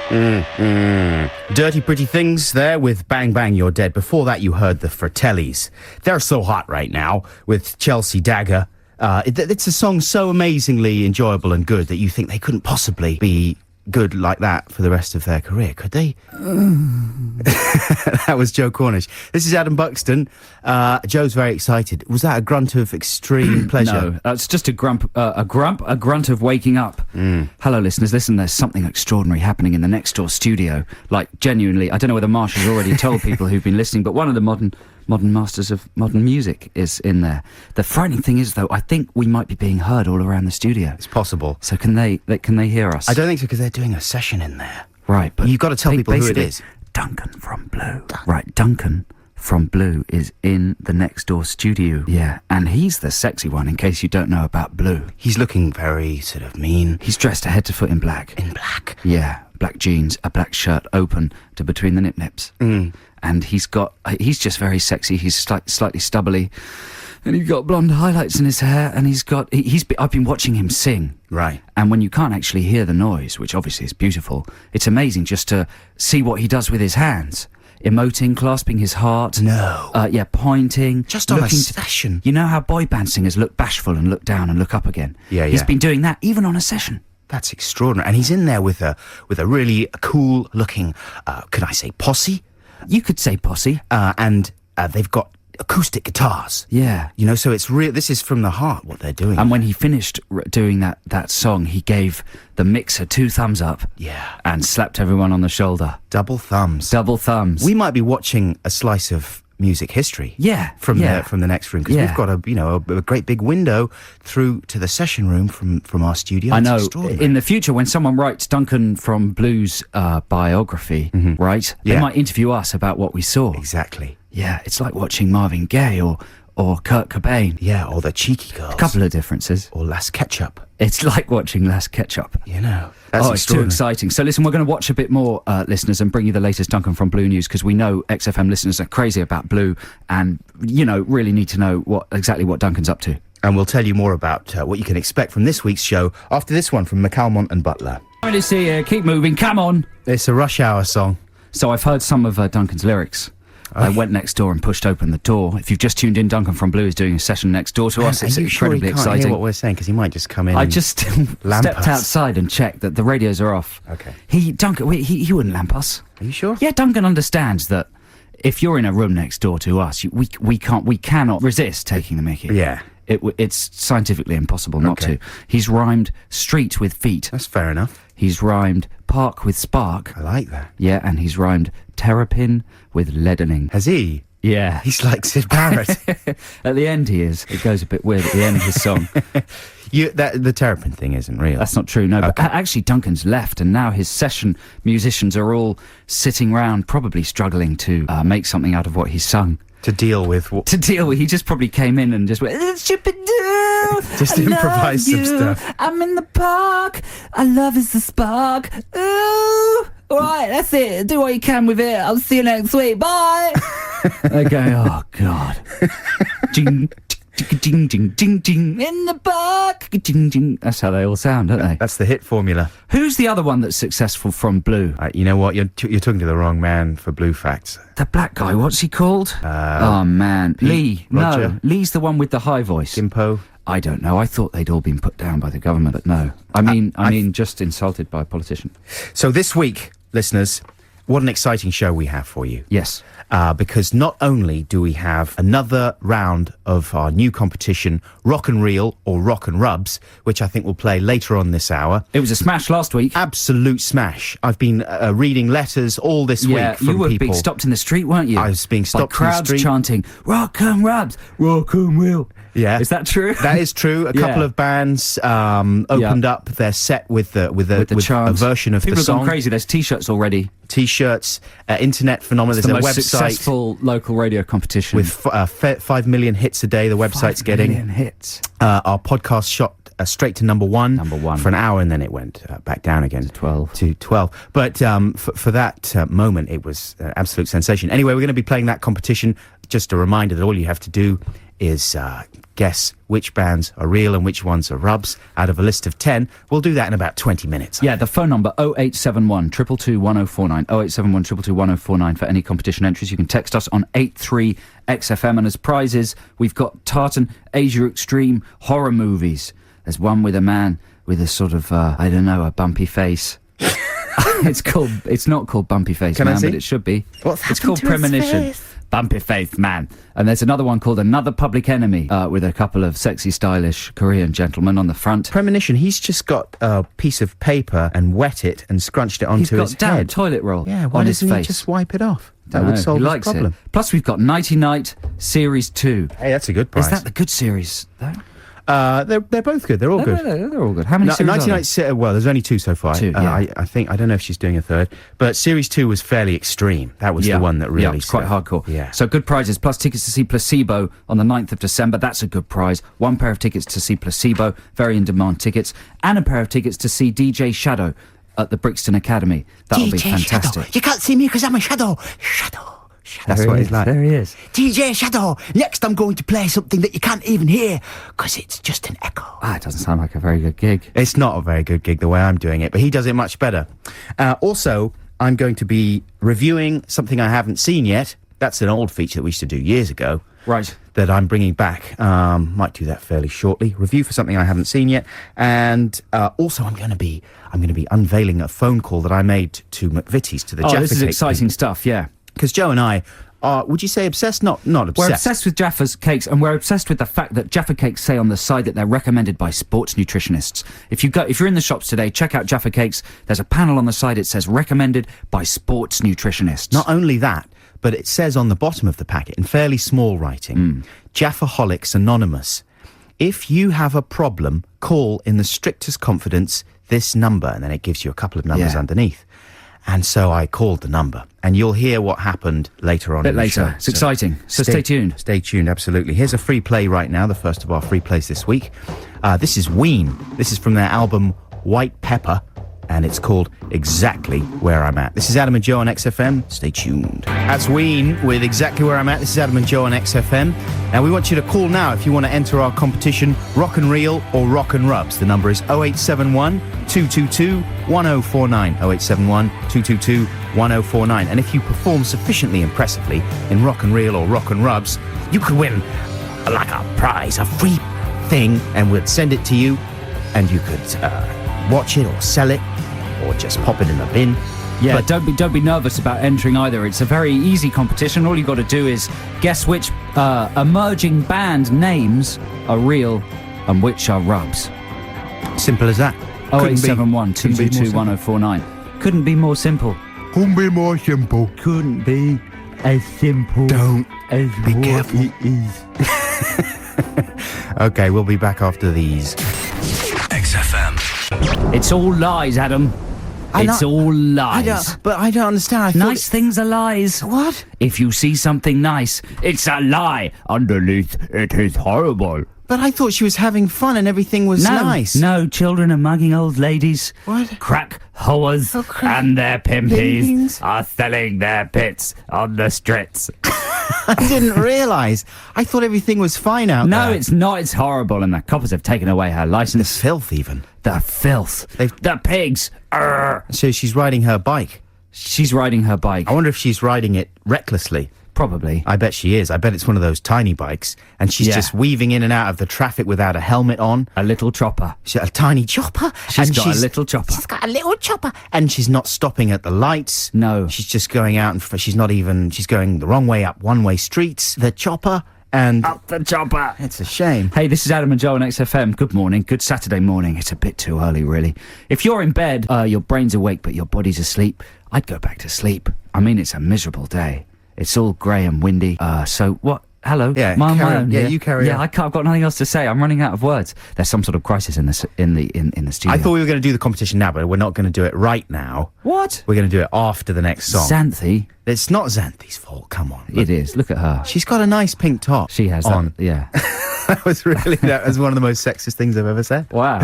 Dirty Pretty Things there with Bang Bang You're Dead. Before that, you heard the Fratellis. They're so hot right now with Chelsea Dagger. It's a song so amazingly enjoyable and good that you think they couldn't possibly be good like that for the rest of their career, could they? That was Joe Cornish. This is Adam Buxton. Joe's very excited. Was that a grunt of extreme pleasure? No, that's just a grunt of waking up. Hello, listeners. Listen, there's something extraordinary happening in the next door studio. Like, genuinely, I don't know whether Marsh has already told people who've been listening, but one of the modern masters of modern music is in there. The frightening thing is, though, I think we might be being heard all around the studio. It's possible. So can they hear us? I don't think so, because they're doing a session in there. Right, but you've got to tell people who it is. Duncan from Blue. Right, Duncan from Blue is in the next door studio. Yeah, and he's the sexy one, in case you don't know about Blue. He's looking very sort of mean. He's dressed head to foot in black. In black? Yeah, black jeans, a black shirt open to between the nip-nips. And he's just very sexy. He's slightly stubbly, and he's got blonde highlights in his hair, and I've been watching him sing. Right. And when you can't actually hear the noise, which obviously is beautiful, it's amazing just to see what he does with his hands. Emoting, clasping his heart. No. Pointing. Just on a session. You know how boy band singers look bashful and look down and look up again? Yeah. He's been doing that even on a session. That's extraordinary. And he's in there with a really cool looking, can I say posse? You could say posse. And they've got acoustic guitars. Yeah. You know, so it's real. This is from the heart, what they're doing. And when he finished doing that song, he gave the mixer 2 thumbs up. Yeah. And slapped everyone on the shoulder. Double thumbs. Double thumbs. We might be watching a slice of music history. Yeah. From the next room, because we've got a great big window through to the session room from our studio. I know. In the future, when someone writes Duncan from Blue's biography, right? They might interview us about what we saw. Exactly. Yeah, it's like watching Marvin Gaye or Kurt Cobain. Yeah, or the Cheeky Girls. A couple of differences. Or Las Ketchup. It's like watching Las Ketchup. You know. That's it's too exciting. So listen, we're going to watch a bit more, listeners, and bring you the latest Duncan from Blue news, because we know XFM listeners are crazy about Blue and, really need to know exactly what Duncan's up to. And we'll tell you more about what you can expect from this week's show after this one from McAlmont and Butler. Ready to see you. Keep moving. Come on. It's a Rush Hour song. So I've heard some of Duncan's lyrics. I went next door and pushed open the door. If you've just tuned in, Duncan from Blue is doing a session next door to us. It's incredibly exciting. Hear what we're saying, because he might just come in. I just stepped outside and checked that the radios are off. Okay. Duncan, he wouldn't lamp us. Are you sure? Yeah, Duncan understands that if you're in a room next door to us, we cannot resist taking the mickey. Yeah. It's scientifically impossible not to. He's rhymed street with feet. That's fair enough. He's rhymed park with spark. I like that. Yeah, and he's rhymed terrapin with leadening. Has he? Yeah. He's like Sid Barrett. At the end he is. It goes a bit weird at the end of his song. The terrapin thing isn't real. That's not true, no. Okay. But actually Duncan's left, and now his session musicians are all sitting round, probably struggling to make something out of what he's sung. To deal with what? He just probably came in and just went, just improvise some stuff. I'm in the park, our love is the spark. Ooh, alright, that's it, do what you can with it, I'll see you next week, bye. Okay, oh God. Jing, jing, jing, jing, jing, in the park, jing, jing. That's how they all sound, don't they? That's the hit formula. Who's the other one that's successful from Blue? You know what, you're talking to the wrong man for Blue facts. The black guy, what's he called? Oh man, Lee. Roger. No, Lee's the one with the high voice. Gimpo. I don't know. I thought they'd all been put down by the government, but no. I mean, just insulted by a politician. So this week, listeners, what an exciting show we have for you. Yes. Because not only do we have another round of our new competition, Rock and Reel or Rock and Rubs, which I think we'll play later on this hour. It was a smash last week. Absolute smash. I've been reading letters all this week from people. You were being stopped in the street, weren't you? I was being stopped in the street. Crowds chanting, Rock and Rubs, Rock and Reel. Yeah. Is that true? That is true. A couple of bands opened up their set with a version of the song. People have gone crazy. There's T-shirts already. T-shirts, internet phenomenon. It's There's the a most successful local radio competition. with 5 million hits a day. The website's getting 5 million hits. Our podcast shot straight to number one for an hour, and then it went back down again to 12. But for that moment, it was an absolute sensation. Anyway, we're going to be playing that competition just a reminder that all you have to do is guess which bands are real and which ones are rubs out of a list of 10. We'll do that in about 20 minutes. Yeah, the phone number 0871 222 1049, 0871 222 1049 for any competition entries. You can text us on 83XFM, and as prizes, we've got Tartan Asia Extreme horror movies. There's one with a man with a sort of, I don't know, a bumpy face. It's not called Bumpy Face Man, but it should be. It's called Premonition. Bumpy Face Man. And there's another one called Another Public Enemy, with a couple of sexy, stylish Korean gentlemen on the front. Premonition, he's just got a piece of paper and wet it and scrunched it onto his head. He's got damn toilet roll why on his face. He just wipe it off? That would solve his problem. Plus, we've got Nighty Night Series 2. Hey, that's a good prize. Is that the good series, though? They're both good. They're all good. They're all good. How many series are there? Well, there's only 2 so far. 2, yeah. I think, I don't know if she's doing a third, but Series 2 was fairly extreme. That was the one that really... Yeah, it's quite hardcore. Yeah. So good prizes, plus tickets to see Placebo on the 9th of December. That's a good prize. 1 pair of tickets to see Placebo, very in-demand tickets, and a pair of tickets to see DJ Shadow at the Buxton Academy. That'll be fantastic. Shadow. You can't see me because I'm a shadow. Shadow. That's what he's like. There he is. DJ Shadow, next I'm going to play something that you can't even hear because it's just an echo. It doesn't sound like a very good gig. It's not a very good gig the way I'm doing it, but he does it much better. Also, I'm going to be reviewing something I haven't seen yet. That's an old feature that we used to do years ago. Right. That I'm bringing back. Might do that fairly shortly. Review for something I haven't seen yet. And also I'm going to be unveiling a phone call that I made to McVitie's, to the Jaffa this is Cake exciting stuff, yeah. Because Joe and I are, would you say obsessed? Not obsessed. We're obsessed with Jaffa's cakes, and we're obsessed with the fact that Jaffa cakes say on the side that they're recommended by sports nutritionists. If you're in the shops today, check out Jaffa cakes. There's a panel on the side. It says recommended by sports nutritionists. Not only that, but it says on the bottom of the packet in fairly small writing, Jaffaholics Anonymous. If you have a problem, call in the strictest confidence this number, and then it gives you a couple of numbers underneath. And so I called the number, and you'll hear what happened later on in the show. It's exciting, so stay tuned. Stay tuned, absolutely. Here's a free play right now, the first of our free plays this week. This is Ween. This is from their album White Pepper, and it's called Exactly Where I'm At. This is Adam and Joe on XFM. Stay tuned. That's Ween with Exactly Where I'm At. This is Adam and Joe on XFM. Now, we want you to call now if you want to enter our competition, Rock and Reel or Rock and Rubs. The number is 0871 222 1049. 0871 222 1049. And if you perform sufficiently impressively in Rock and Reel or Rock and Rubs, you could win like a prize, a free thing, and we'd send it to you, and you could watch it or sell it or just pop it in the bin. Yeah, but don't be nervous about entering either. It's a very easy competition. All you've got to do is guess which emerging band names are real and which are rubs. Simple as that. 0871 222 1049. Couldn't be more simple. Couldn't be more simple. Couldn't be as simple. Don't as be what careful. It is. Okay, we'll be back after these. XFM. It's all lies, Adam. It's all lies. I don't understand. Nice things are lies. What? If you see something nice, it's a lie. Underneath, it is horrible. But I thought she was having fun and everything was nice. No, children are mugging old ladies. What? Crack hoers and their pimpies are selling their pits on the streets. I didn't realise. I thought everything was fine out there. No, it's not. It's horrible, and the coppers have taken away her licence. The filth, even. The filth. The pigs. So she's riding her bike. She's riding her bike. I wonder if she's riding it recklessly. Probably. I bet she is. I bet it's one of those tiny bikes, and she's just weaving in and out of the traffic without a helmet on. A little chopper. A tiny chopper. She's got a little chopper. She's got a little chopper. And she's not stopping at the lights. No. She's just going out, and she's going the wrong way up one-way streets. The chopper. And up the chopper. It's a shame. Hey, this is Adam and Joe on XFM. Good morning. Good Saturday morning. It's a bit too early, really. If you're in bed, your brain's awake, but your body's asleep, I'd go back to sleep. I mean, it's a miserable day. It's all grey and windy. So what? Hello. Yeah. My carry own. on. Yeah, you carry on. Yeah, I've got nothing else to say. I'm running out of words. There's some sort of crisis in the studio. I thought we were going to do the competition now, but we're not going to do it right now. What? We're going to do it after the next song. Xanthi. It's not Xanthi's fault. Come on. It is. Look at her. She's got a nice pink top. She has on. That, yeah. That was one of the most sexist things I've ever said. Wow.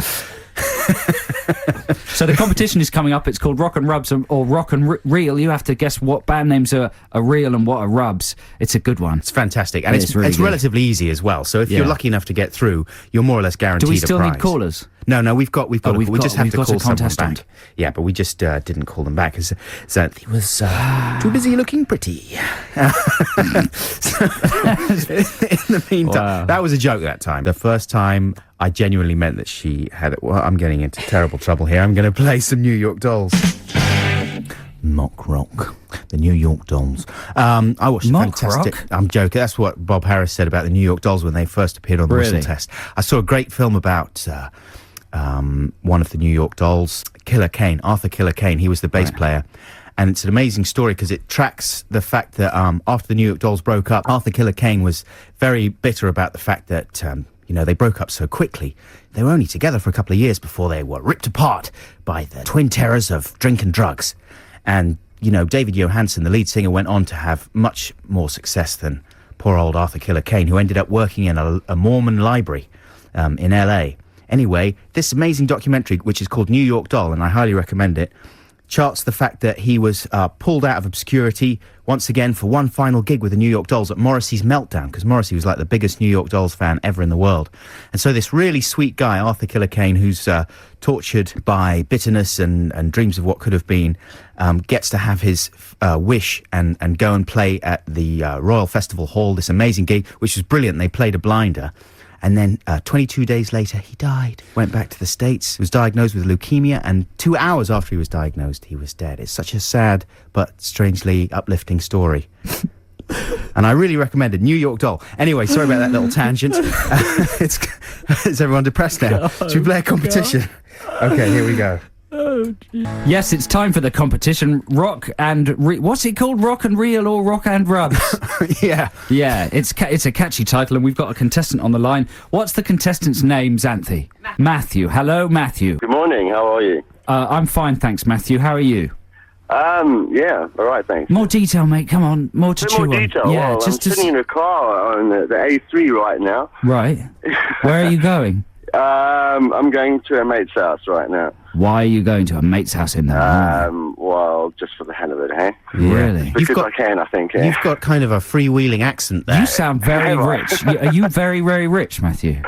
So the competition is coming up. It's called Rock and Rubs or Rock and Reel. You have to guess what band names are real and what are rubs. It's a good one. It's fantastic, and it's really good. relatively easy as well. So if you're lucky enough to get through, you're more or less guaranteed Do we a still prize. need callers? No, we just have to call a someone contestant. back. Yeah, but we just didn't call them back because Xanthi was too busy looking pretty. In the meantime, that was a joke that time. The first time I genuinely meant that she had it. Well, I'm getting into terrible trouble here. I'm going to play some New York Dolls. Mock rock, the New York Dolls. I watched Mock fantastic. rock? I'm joking. That's what Bob Harris said about the New York Dolls when they first appeared on the Really? Whistle Test. I saw a great film about one of the New York Dolls, Arthur Killer Kane. He was the bass player. And it's an amazing story because it tracks the fact that after the New York Dolls broke up, Arthur Killer Kane was very bitter about the fact that, they broke up so quickly. They were only together for a couple of years before they were ripped apart by the twin terrors of drink and drugs. And, David Johansen, the lead singer, went on to have much more success than poor old Arthur Killer Kane, who ended up working in a Mormon library in L.A. Anyway, this amazing documentary, which is called New York Doll, and I highly recommend it, charts the fact that he was pulled out of obscurity once again for one final gig with the New York Dolls at Morrissey's Meltdown, because Morrissey was like the biggest New York Dolls fan ever in the world. And so this really sweet guy, Arthur Killer Kane, who's tortured by bitterness and dreams of what could have been, gets to have his wish and go and play at the Royal Festival Hall, this amazing gig, which was brilliant. They played a blinder. And then 22 days later, he died. Went back to the States, was diagnosed with leukemia, and 2 hours after he was diagnosed, he was dead. It's such a sad but strangely uplifting story. And I really recommend it. New York Doll. Anyway, sorry about that little tangent. Is everyone depressed now? Should we play a competition? Okay, here we go. Yes, it's time for the competition. Rock and what's it called? Rock and Reel or Rock and Rubs? Yeah. Yeah, it's a catchy title, and we've got a contestant on the line. What's the contestant's name, Xanthi? Matthew. Hello, Matthew. Good morning, how are you? I'm fine, thanks, Matthew. How are you? Yeah, all right, thanks. More detail, mate. Come on, more to A bit chew more on. detail. Yeah, Well, just I'm sitting in a car on the A3 right now. Right. Where are you going? I'm going to a mate's house right now. Why are you going to a mate's house in there? Well, just for the hell of it, hey? Really? Because I can, I think. You've got kind of a freewheeling accent there. You sound very rich. Are you very, very rich, Matthew?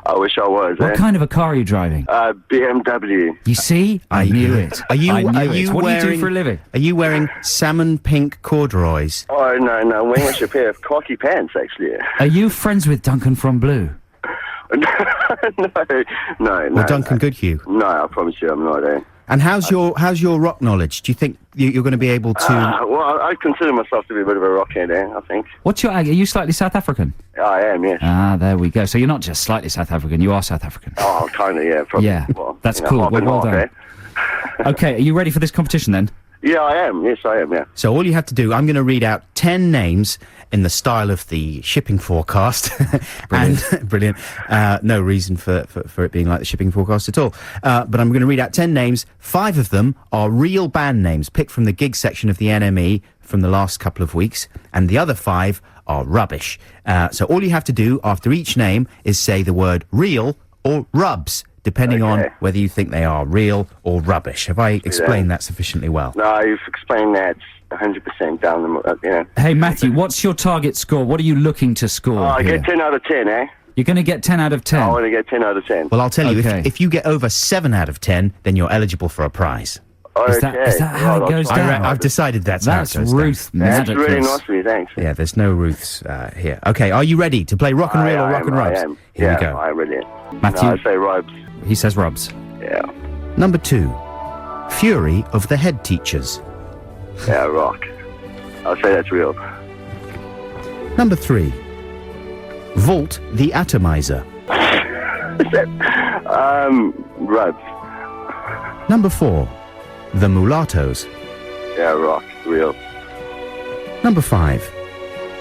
I wish I was, What kind of a car are you driving? BMW. You see? I knew it. Are you I knew it. What do you do wearing- for a living? Are you wearing salmon pink corduroys? Oh, no, I'm wearing a pair of khaki pants, actually. Are you friends with Duncan from Blue? No. Or Duncan Goodhue? No, I promise you I'm not, eh? And how's your rock knowledge? Do you think you're going to be able to... Well, I consider myself to be a bit of a rockhead, I think. What's your... Are you slightly South African? I am, yes. Ah, there we go. So you're not just slightly South African, you are South African. Oh, kind of, yeah. Probably, Yeah, well, that's cool. half and Well half, done. eh? Okay, are you ready for this competition then? Yeah, I am. Yes, I am, yeah. So all you have to do, I'm going to read out 10 names in the style of the shipping forecast. Brilliant. No reason for it being like the shipping forecast at all. But I'm going to read out 10 names. 5 of them are real band names picked from the gig section of the NME from the last couple of weeks. And the other 5 are rubbish. So all you have to do after each name is say the word real or rubs, depending on whether you think they are real or rubbish. Have I explained that sufficiently well? No, you've explained that 100% down the... Hey, Matthew, what's your target score? What are you looking to score I here? get 10 out of 10, eh? You're going to get 10 out of 10? I want to get 10 out of 10. Well, I'll tell you, Okay. if you get over 7 out of 10, then you're eligible for a prize. Is that how it goes down? I've decided that's how That's it goes down. Ruth That's really Maddox. nice of you, thanks. Yeah, there's no Ruths here. Okay, are you ready to play rock and reel or rock and rubs? I am. Here yeah, we go. I really am. Matthew. No, I say rubs. He says rubs. Yeah. Number 2, Fury of the Head Teachers. Yeah, rock. I'll say that's real. Number 3, Volt the Atomizer. Rubs. Number 4, The Mulattoes. Yeah, rock. Real. Number 5,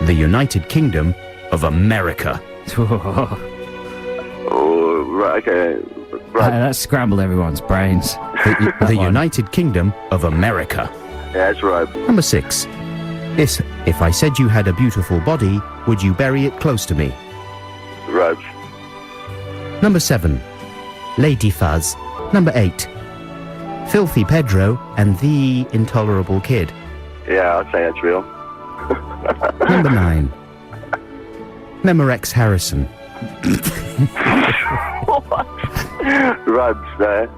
The United Kingdom of America. Oh, right, okay. Rubs. That scrambled everyone's brains. The United Kingdom of America. Yeah, it's rubs. Number 6, If I said you had a beautiful body, would you bury it close to me? Rubs. Number 7, Lady Fuzz. Number 8, Filthy Pedro, and the Intolerable Kid. Yeah, I'd say that's real. Number 9. Memorex Harrison. Rubs there.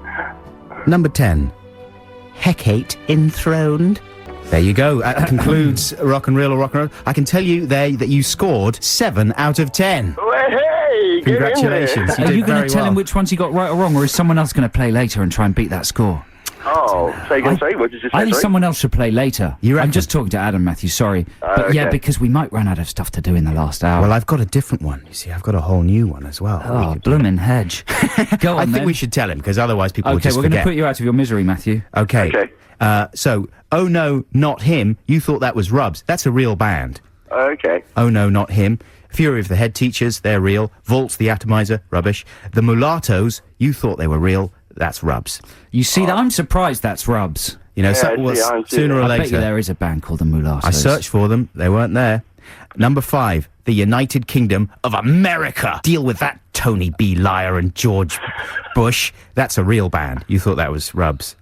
Number 10. Hecate Enthroned. There you go. That concludes Rock and Reel or Rock and Roll. I can tell you there that you scored 7 out of 10. Hey, Congratulations. Are you going very to tell him well. which ones you got right or wrong, or is someone else going to play later and try and beat that score? Oh, say again, sorry, what did you say? I think sorry? someone else should play later. You reckon? I'm just talking to Adam, Matthew, sorry. But yeah, okay. because we might run out of stuff to do in the last hour. Well, I've got a different one. You see, I've got a whole new one as well. Oh, bloomin' hedge. Go on, I think then. we should tell him, because otherwise people will Okay, just we're going to forget. put you out of your misery, Matthew. Okay. Okay. So, Oh No, Not Him, you thought that was Rubs. That's a real band. Okay. Oh No, Not Him. Fury of the Head Teachers, they're real. Volts the Atomizer, rubbish. The Mulattoes, you thought they were real. That's Rubs. You see, that I'm surprised that's Rubs. You know, Yeah, I see, I'm sooner or seeing it. I bet you later. there is a band called the Mulattoes. I searched for them. They weren't there. Number 5, the United Kingdom of America. Deal with that, Tony B. Liar and George Bush. That's a real band. You thought that was Rubs.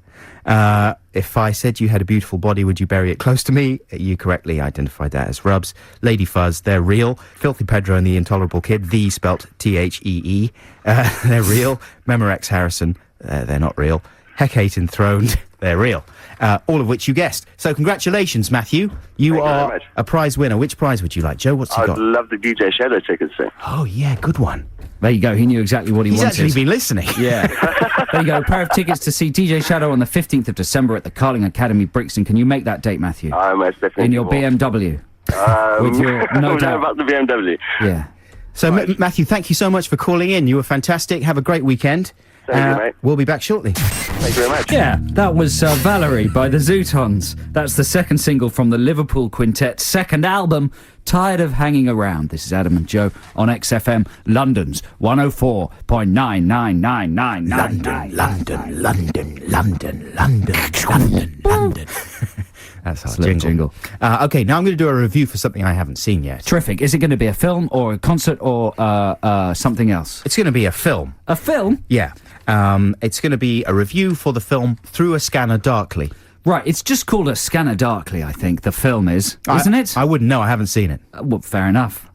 If I said you had a beautiful body, would you bury it close to me? You correctly identified that as Rubs. Lady Fuzz, they're real. Filthy Pedro and the Intolerable Kid, the spelt Thee. They're real. Memorex Harrison, they're not real. Hecate Enthroned, they're real. All of which you guessed. So congratulations, Matthew. You Thank you very are much. a prize winner. Which prize would you like, Joe? What's he I'd got? love the DJ Shadow tickets, sir. Oh, yeah, good one. There you go. He knew exactly what he He's wanted. actually been listening. Yeah. There you go. A pair of tickets to see DJ Shadow on the 15th of December at the Carling Academy, Brixton. Can you make that date, Matthew? I most definitely In your will. BMW? With your, no I don't know doubt. about the BMW. Yeah. So, Matthew, thank you so much for calling in. You were fantastic. Have a great weekend. Thank you, mate. We'll be back shortly. Thank you very much. Yeah, that was Valerie by the Zootons. That's the second single from the Liverpool Quintet's second album, Tired of Hanging Around. This is Adam and Joe on XFM, London's 104.99999. London. That's our It's a little jingle. Okay, now I'm going to do a review for something I haven't seen yet. Terrific. Is it going to be a film or a concert or something else? It's going to be a film. A film? Yeah. It's going to be a review for the film Through a Scanner Darkly. Right, it's just called A Scanner Darkly, I think, the film is. Isn't it? I wouldn't know. I haven't seen it. Well, fair enough.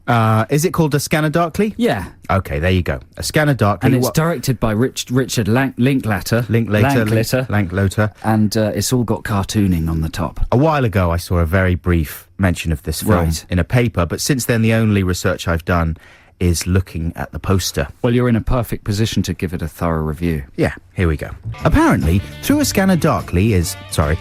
Is it called A Scanner Darkly? Yeah. Okay, there you go. A Scanner Darkly. And it's directed by Richard Linklater. Linklater. And it's all got cartooning on the top. A while ago, I saw a very brief mention of this film Right. in a paper, but since then, the only research I've done is looking at the poster. Well, you're in a perfect position to give it a thorough review. Yeah, here we go. Apparently, A Scanner Darkly is a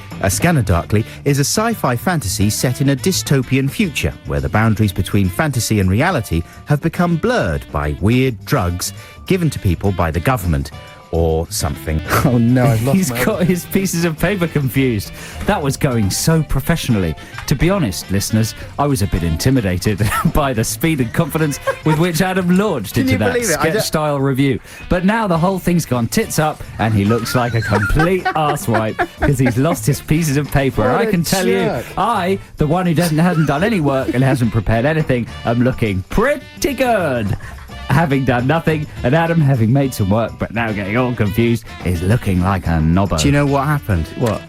sci-fi fantasy set in a dystopian future where the boundaries between fantasy and reality have become blurred by weird drugs given to people by the government or something. Oh no, I've lost He's got his pieces of paper confused. That was going so professionally. To be honest, listeners, I was a bit intimidated by the speed and confidence with which Adam launched Can into you that believe it? I don't- sketch-style review. But now the whole thing's gone tits up and he looks like a complete arsewipe because he's lost his pieces of paper. And What I a can tell jerk. you, I, the one who hasn't done any work and hasn't prepared anything, am looking pretty good. Having done nothing, and Adam, having made some work but now getting all confused, is looking like a knobbo. Do you know what happened? What?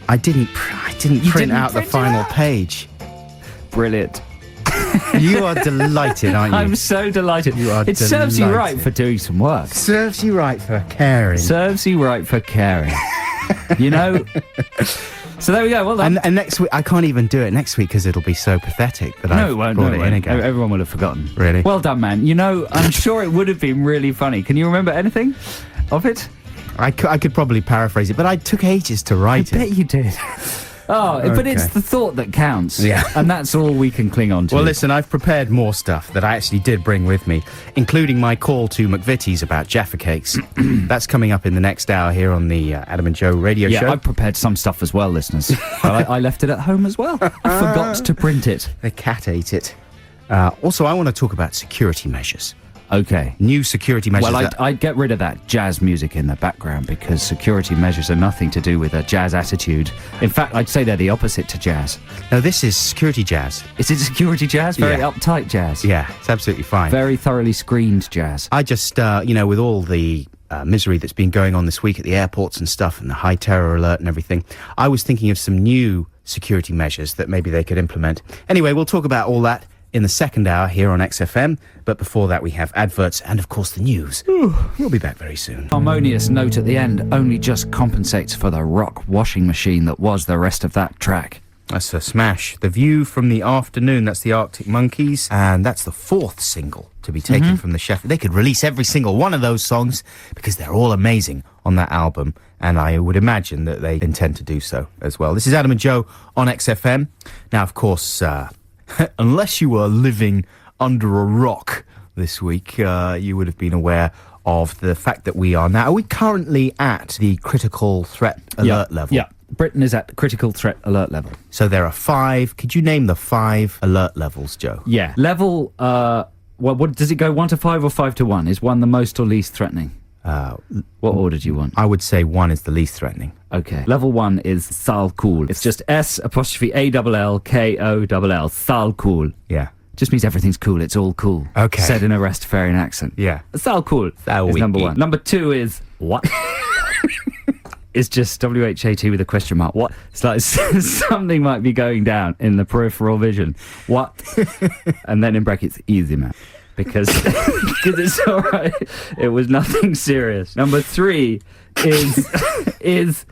I didn't print didn't out the print it final out? page. Brilliant. You are delighted, aren't you? I'm so delighted. You are It serves you right delighted. for doing some work. Serves you right for caring. Serves you right for caring. You know? So there we go. Well done. And next week, I can't even do it next week because it'll be so pathetic that No, I've it won't. brought No, it it in won't. again. Everyone will have forgotten. Really? Well done, man. You know, I'm sure it would have been really funny. Can you remember anything of it? I could probably paraphrase it, but I took ages to write I it. bet you did. Oh, but it's Okay. the thought that counts. Yeah. And that's all we can cling on to. Well, listen, I've prepared more stuff that I actually did bring with me, including my call to McVitie's about Jaffa Cakes. That's coming up in the next hour here on the Adam and Joe radio yeah, show. I've prepared some stuff as well, listeners. I left it at home as well. I forgot to print it. The cat ate it. Also, I want to talk about security measures. Okay. New security measures. Well, that- I'd get rid of that jazz music in the background because security measures are nothing to do with a jazz attitude. In fact, I'd say they're the opposite to jazz. No, this is security jazz. Is it security jazz? Very Yeah. uptight jazz. Yeah, it's absolutely fine. Very thoroughly screened jazz. I just, with all the misery that's been going on this week at the airports and stuff, and the high terror alert and everything, I was thinking of some new security measures that maybe they could implement. Anyway, we'll talk about all that in the second hour here on XFM, but before that we have adverts and, of course, the news. We'll be back very soon. Harmonious note at the end only just compensates for the rock washing machine that was the rest of that track. That's a smash. The View from the Afternoon, that's the Arctic Monkeys, and that's the 4th single to be taken from the chef. They could release every single one of those songs because they're all amazing on that album, and I would imagine that they intend to do so as well. This is Adam and Joe on XFM. Now, of course, unless you were living under a rock this week, you would have been aware of the fact that we are we currently at the critical threat alert level? Yeah, Britain is at critical threat alert level. So there are 5. Could you name the 5 alert levels, Joe? Yeah. Level, what does it go 1 to 5 or 5 to 1? Is 1 the most or least threatening? What order do you want? I would say 1 is the least threatening. Okay. Level 1 is Sal Cool. It's just S''ALLKOLL. Sal Cool. Yeah. Just means everything's cool. It's all cool. Okay. Said in a Rastafarian accent. Yeah. Sal Cool Sal is number wiki. 1. Number 2 is what? It's just WHAT with a question mark. What? It's like something might be going down in the peripheral vision. What? And then in brackets, easy, man. Because it's all right. It was nothing serious. Number 3 is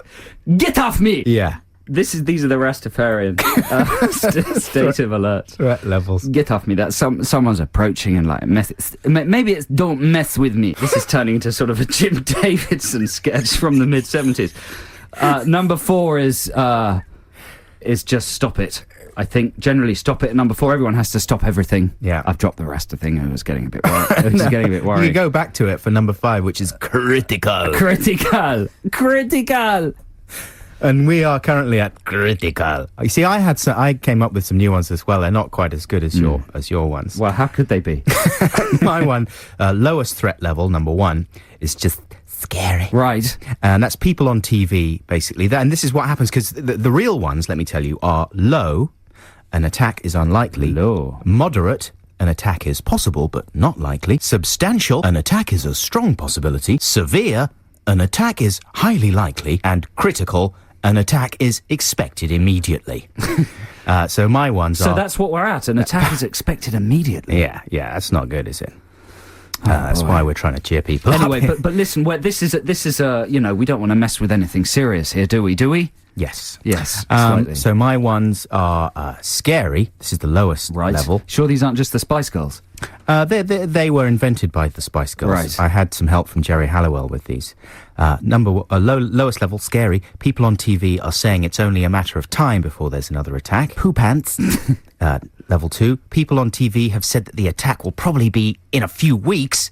get off me. Yeah. These are the Rastafarian state of alert. Threat levels. Get off me. That's someone's approaching and like maybe it's don't mess with me. This is turning into sort of a Jim Davidson sketch from the mid-70s. Number 4 is just stop it. I think generally stop it at number 4. Everyone has to stop everything. Yeah. I've dropped the Rasta thing. I was getting a bit worried. I was getting a bit worried. You go back to it for number 5, which is critical. Critical. And we are currently at critical. You see, I came up with some new ones as well. They're not quite as good as your ones. Well, how could they be? My one, lowest threat level, number 1, is just scary. Right. And that's people on TV, basically. And this is what happens, because the real ones, let me tell you, are low, an attack is unlikely. Low. Moderate, an attack is possible but not likely. Substantial, an attack is a strong possibility. Severe, an attack is highly likely. And critical, an attack is expected immediately. So my ones are... So that's what we're at. An attack is expected immediately. Yeah, that's not good, is it? That's why we're trying to cheer people anyway, up. but listen, this is a we don't want to mess with anything serious here, do we? Yes. Slightly. So my ones are scary. This is the lowest level. Sure, these aren't just the Spice Girls. They were invented by the Spice Girls. Right. I had some help from Jerry Halliwell with these. Lowest level, scary. People on TV are saying it's only a matter of time before there's another attack. Poo pants. Level 2. People on TV have said that the attack will probably be in a few weeks.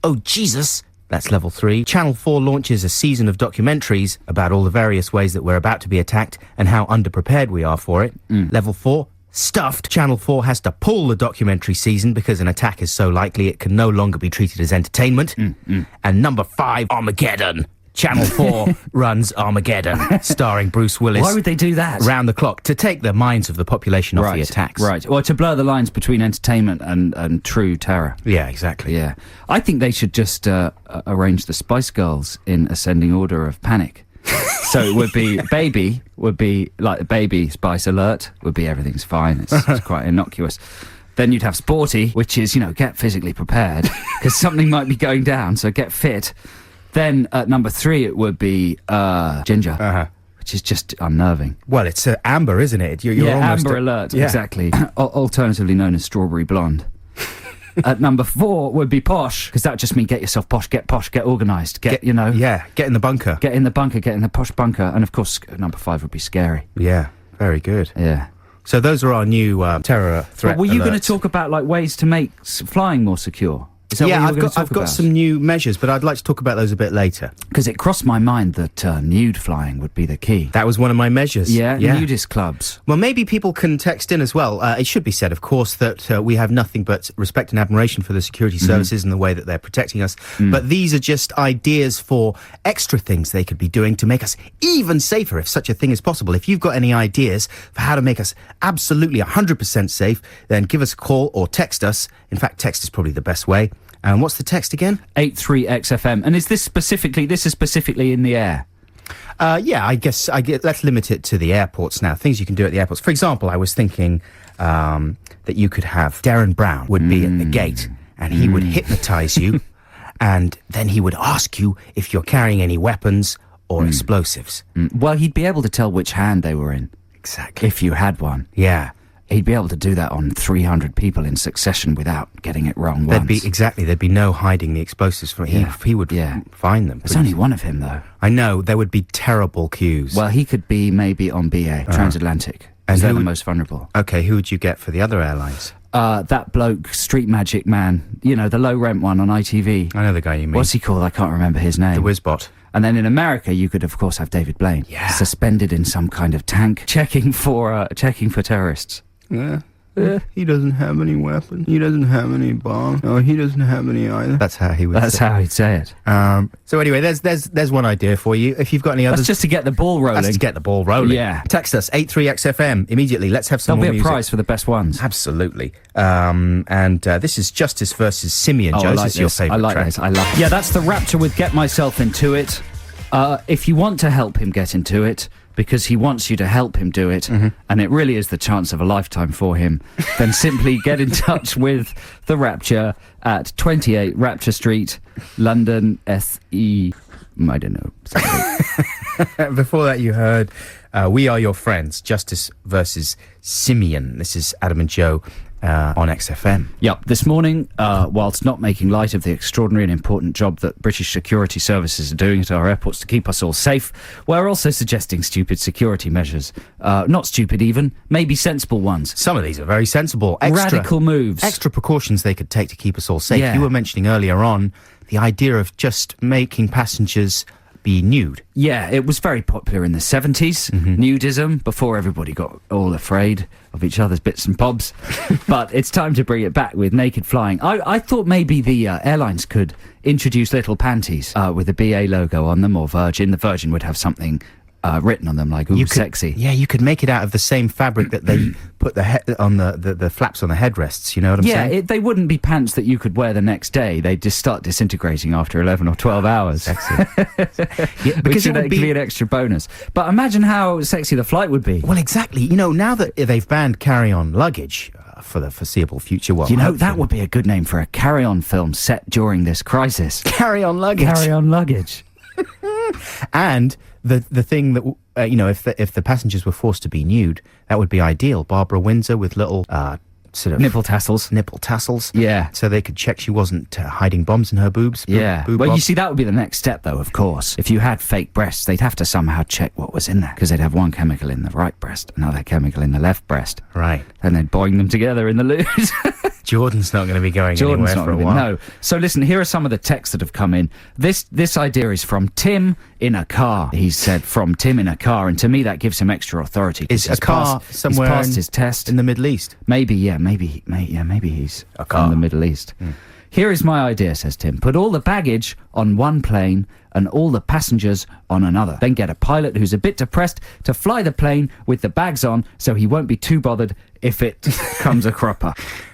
Oh, Jesus. That's level 3. Channel 4 launches a season of documentaries about all the various ways that we're about to be attacked and how underprepared we are for it. Level 4. Stuffed. Channel 4 has to pull the documentary season because an attack is so likely it can no longer be treated as entertainment. And number 5, Armageddon. Channel 4 runs Armageddon, starring Bruce Willis. Why would they do that? Round the clock, to take the minds of the population off the attacks. Right. Or to blur the lines between entertainment and true terror. Yeah, exactly. Yeah. I think they should just arrange the Spice Girls in ascending order of panic. So it would be baby, would be like baby Spice Alert, would be everything's fine. It's quite innocuous. Then you'd have Sporty, which is, get physically prepared because something might be going down, so get fit. Then at number 3 it would be Ginger, which is just unnerving. Well, it's Amber, isn't it? You're almost Amber Alert, yeah. Exactly. Alternatively known as Strawberry Blonde. At number 4 would be Posh, because that would just mean get yourself posh, get organised, get Yeah, get in the bunker. Get in the bunker, get in the posh bunker. And of course, number 5 would be Scary. Yeah, very good. Yeah. So those are our new terror threat Well, were you alerts. going to talk about ways to make flying more secure? Is that what you were going to talk I've got about? some new measures, but I'd like to talk about those a bit later. Because it crossed my mind that nude flying would be the key. That was one of my measures. Yeah, nudist clubs. Well, maybe people can text in as well. It should be said, of course, that we have nothing but respect and admiration for the security services and the way that they're protecting us. But these are just ideas for extra things they could be doing to make us even safer, if such a thing is possible. If you've got any ideas for how to make us absolutely 100% safe, then give us a call or text us. In fact, text is probably the best way. And what's the text again? 83XFM. And is this specifically in the air? Yeah, I guess let's limit it to the airports now. Things you can do at the airports. For example, I was thinking that you could have Darren Brown would be at the gate and he would hypnotize you and then he would ask you if you're carrying any weapons or explosives. Well, he'd be able to tell which hand they were in. Exactly. If you had one. Yeah. He'd be able to do that on 300 people in succession without getting it wrong once. There'd be no hiding the explosives from him. He would find them. There's only one of him, though. I know, there would be terrible queues. Well, he could be maybe on BA, transatlantic. And they're the most vulnerable. Okay, who would you get for the other airlines? That bloke, Street Magic Man, you know, the low rent one on ITV. I know the guy you mean. What's he called? I can't remember his name. The Whizbot. And then in America, you could, of course, have David Blaine. Yeah. Suspended in some kind of tank, checking for terrorists. Yeah. He doesn't have any weapons. He doesn't have any bombs. No, he doesn't have any either. That's how he would That's how he'd say it. So anyway, there's one idea for you. If you've got any others... That's just to get the ball rolling. That's to get the ball rolling. Yeah. Text us, 83XFM, immediately. Let's have some more There'll be a music. prize for the best ones. Absolutely. And this is Justice versus Simeon. Joe, this is your favourite I like track. this. I love it. Yeah, that's the Rapture with Get Myself Into It. If you want to help him get into it, because he wants you to help him do it, and it really is the chance of a lifetime for him, then simply get in touch with The Rapture at 28 Rapture Street, London, SE... I don't know. Before that, you heard We Are Your Friends, Justice versus Simeon. This is Adam and Joe on XFM. Yep, this morning, whilst not making light of the extraordinary and important job that British security services are doing at our airports to keep us all safe, we're also suggesting stupid security measures. Not stupid even, maybe sensible ones. Some of these are very sensible. Radical moves. Extra precautions they could take to keep us all safe. Yeah. You were mentioning earlier on the idea of just making passengers be nude. Yeah, it was very popular in the 70s, nudism, before everybody got all afraid of each other's bits and bobs. But it's time to bring it back with naked flying. I thought maybe the airlines could introduce little panties with a BA logo on them, or Virgin. The Virgin would have something written on them like, ooh, sexy. Yeah, you could make it out of the same fabric that they put on the flaps on the headrests, you know what I'm saying? Yeah, they wouldn't be pants that you could wear the next day. They'd just start disintegrating after 11 or 12 hours. Sexy. Yeah, because it would be an extra bonus. But imagine how sexy the flight would be. Well, exactly. You know, now that they've banned carry-on luggage for the foreseeable future, well, you know, that would be a good name for a carry-on film set during this crisis. Carry-on luggage. Carry-on luggage. And the thing that you know, if the passengers were forced to be nude, that would be ideal. Barbara Windsor with little sort of nipple tassels. Yeah, so they could check she wasn't hiding bombs in her boobs. Yeah. Well, you see, that would be the next step, though. Of course, if you had fake breasts, they'd have to somehow check what was in there, because they'd have one chemical in the right breast, another chemical in the left breast. Right. And they'd boing them together in the loo. Jordan's not going to be going anywhere for a while. No. So listen, here are some of the texts that have come in. This idea is from Tim in a car. He said, from Tim in a car, and to me that gives him extra authority. Is a car somewhere he's passed his test in the Middle East? Maybe he's from the Middle East. Here is my idea, says Tim. Put all the baggage on one plane and all the passengers on another. Then get a pilot who's a bit depressed to fly the plane with the bags on, so he won't be too bothered if it comes a cropper.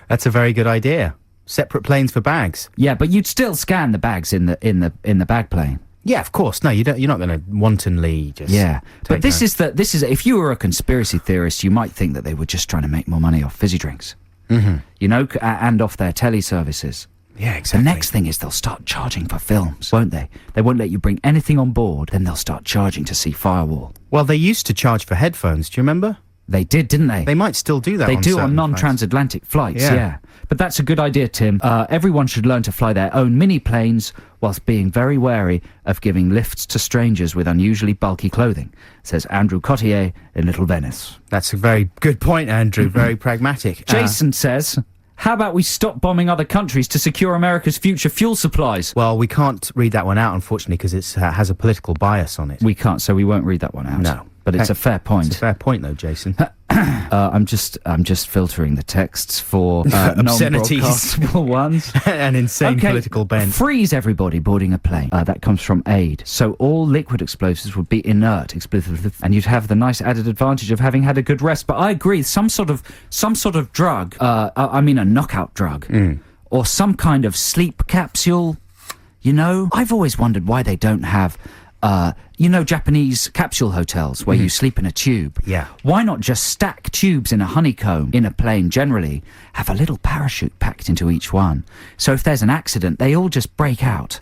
That's a very good idea. Separate planes for bags. Yeah, but you'd still scan the bags in the bag plane. Yeah, of course. No, you're not going to wantonly just. Yeah, but this is if you were a conspiracy theorist, you might think that they were just trying to make more money off fizzy drinks. You know, and off their telly services. Yeah, exactly. The next thing is they'll start charging for films, won't they? They won't let you bring anything on board, then they'll start charging to see Firewall. Well, they used to charge for headphones. Do you remember? They did, didn't they? They might still do that. They do certain on non-transatlantic flights, Yeah. yeah. But that's a good idea, Tim. Everyone should learn to fly their own mini planes whilst being very wary of giving lifts to strangers with unusually bulky clothing, says Andrew Cottier in Little Venice. That's a very good point, Andrew. Very pragmatic. Jason says, how about we stop bombing other countries to secure America's future fuel supplies? Well, we can't read that one out, unfortunately, because it has a political bias on it. We can't, so we won't read that one out. No. But it's a fair point. It's a fair point, though, Jason. I'm just filtering the texts for obscenities, non-broadcastable ones. An insane political bent. Freeze everybody boarding a plane. That comes from Aid. So all liquid explosives would be inert, and you'd have the nice added advantage of having had a good rest. But I agree, some sort of drug. I mean, a knockout drug. or some kind of sleep capsule. You know, I've always wondered why they don't have, Japanese capsule hotels where you sleep in a tube. Yeah. Why not just stack tubes in a honeycomb in a plane generally, have a little parachute packed into each one? So if there's an accident, they all just break out.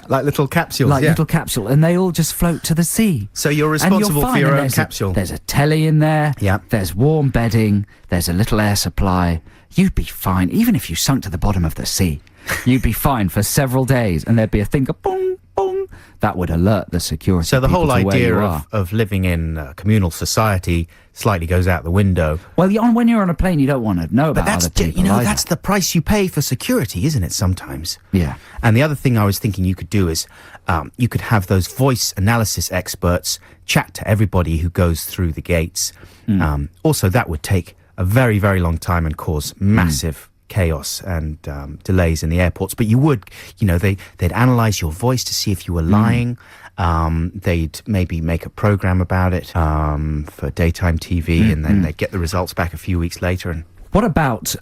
Like little capsules, Little capsule, and they all just float to the sea. So you're And responsible fine, for your and own there's capsule. There's a telly in there. Yeah. There's warm bedding. There's a little air supply. You'd be fine, even if you sunk to the bottom of the sea. You'd be fine for several days, and there'd be a thing of boom, boom. That would alert the security. So the people whole to where idea you are. of living in communal society slightly goes out the window. Well, when you're on a plane, you don't want to know about But that's other people. either. that's the price you pay for security, isn't it? Sometimes. Yeah. And the other thing I was thinking you could do is you could have those voice analysis experts chat to everybody who goes through the gates. Also, that would take a very, very long time and cause massive chaos and delays in the airports. But you would, they'd analyse your voice to see if you were lying. They'd maybe make a program about it for daytime TV, and then they'd get the results back a few weeks later. And What about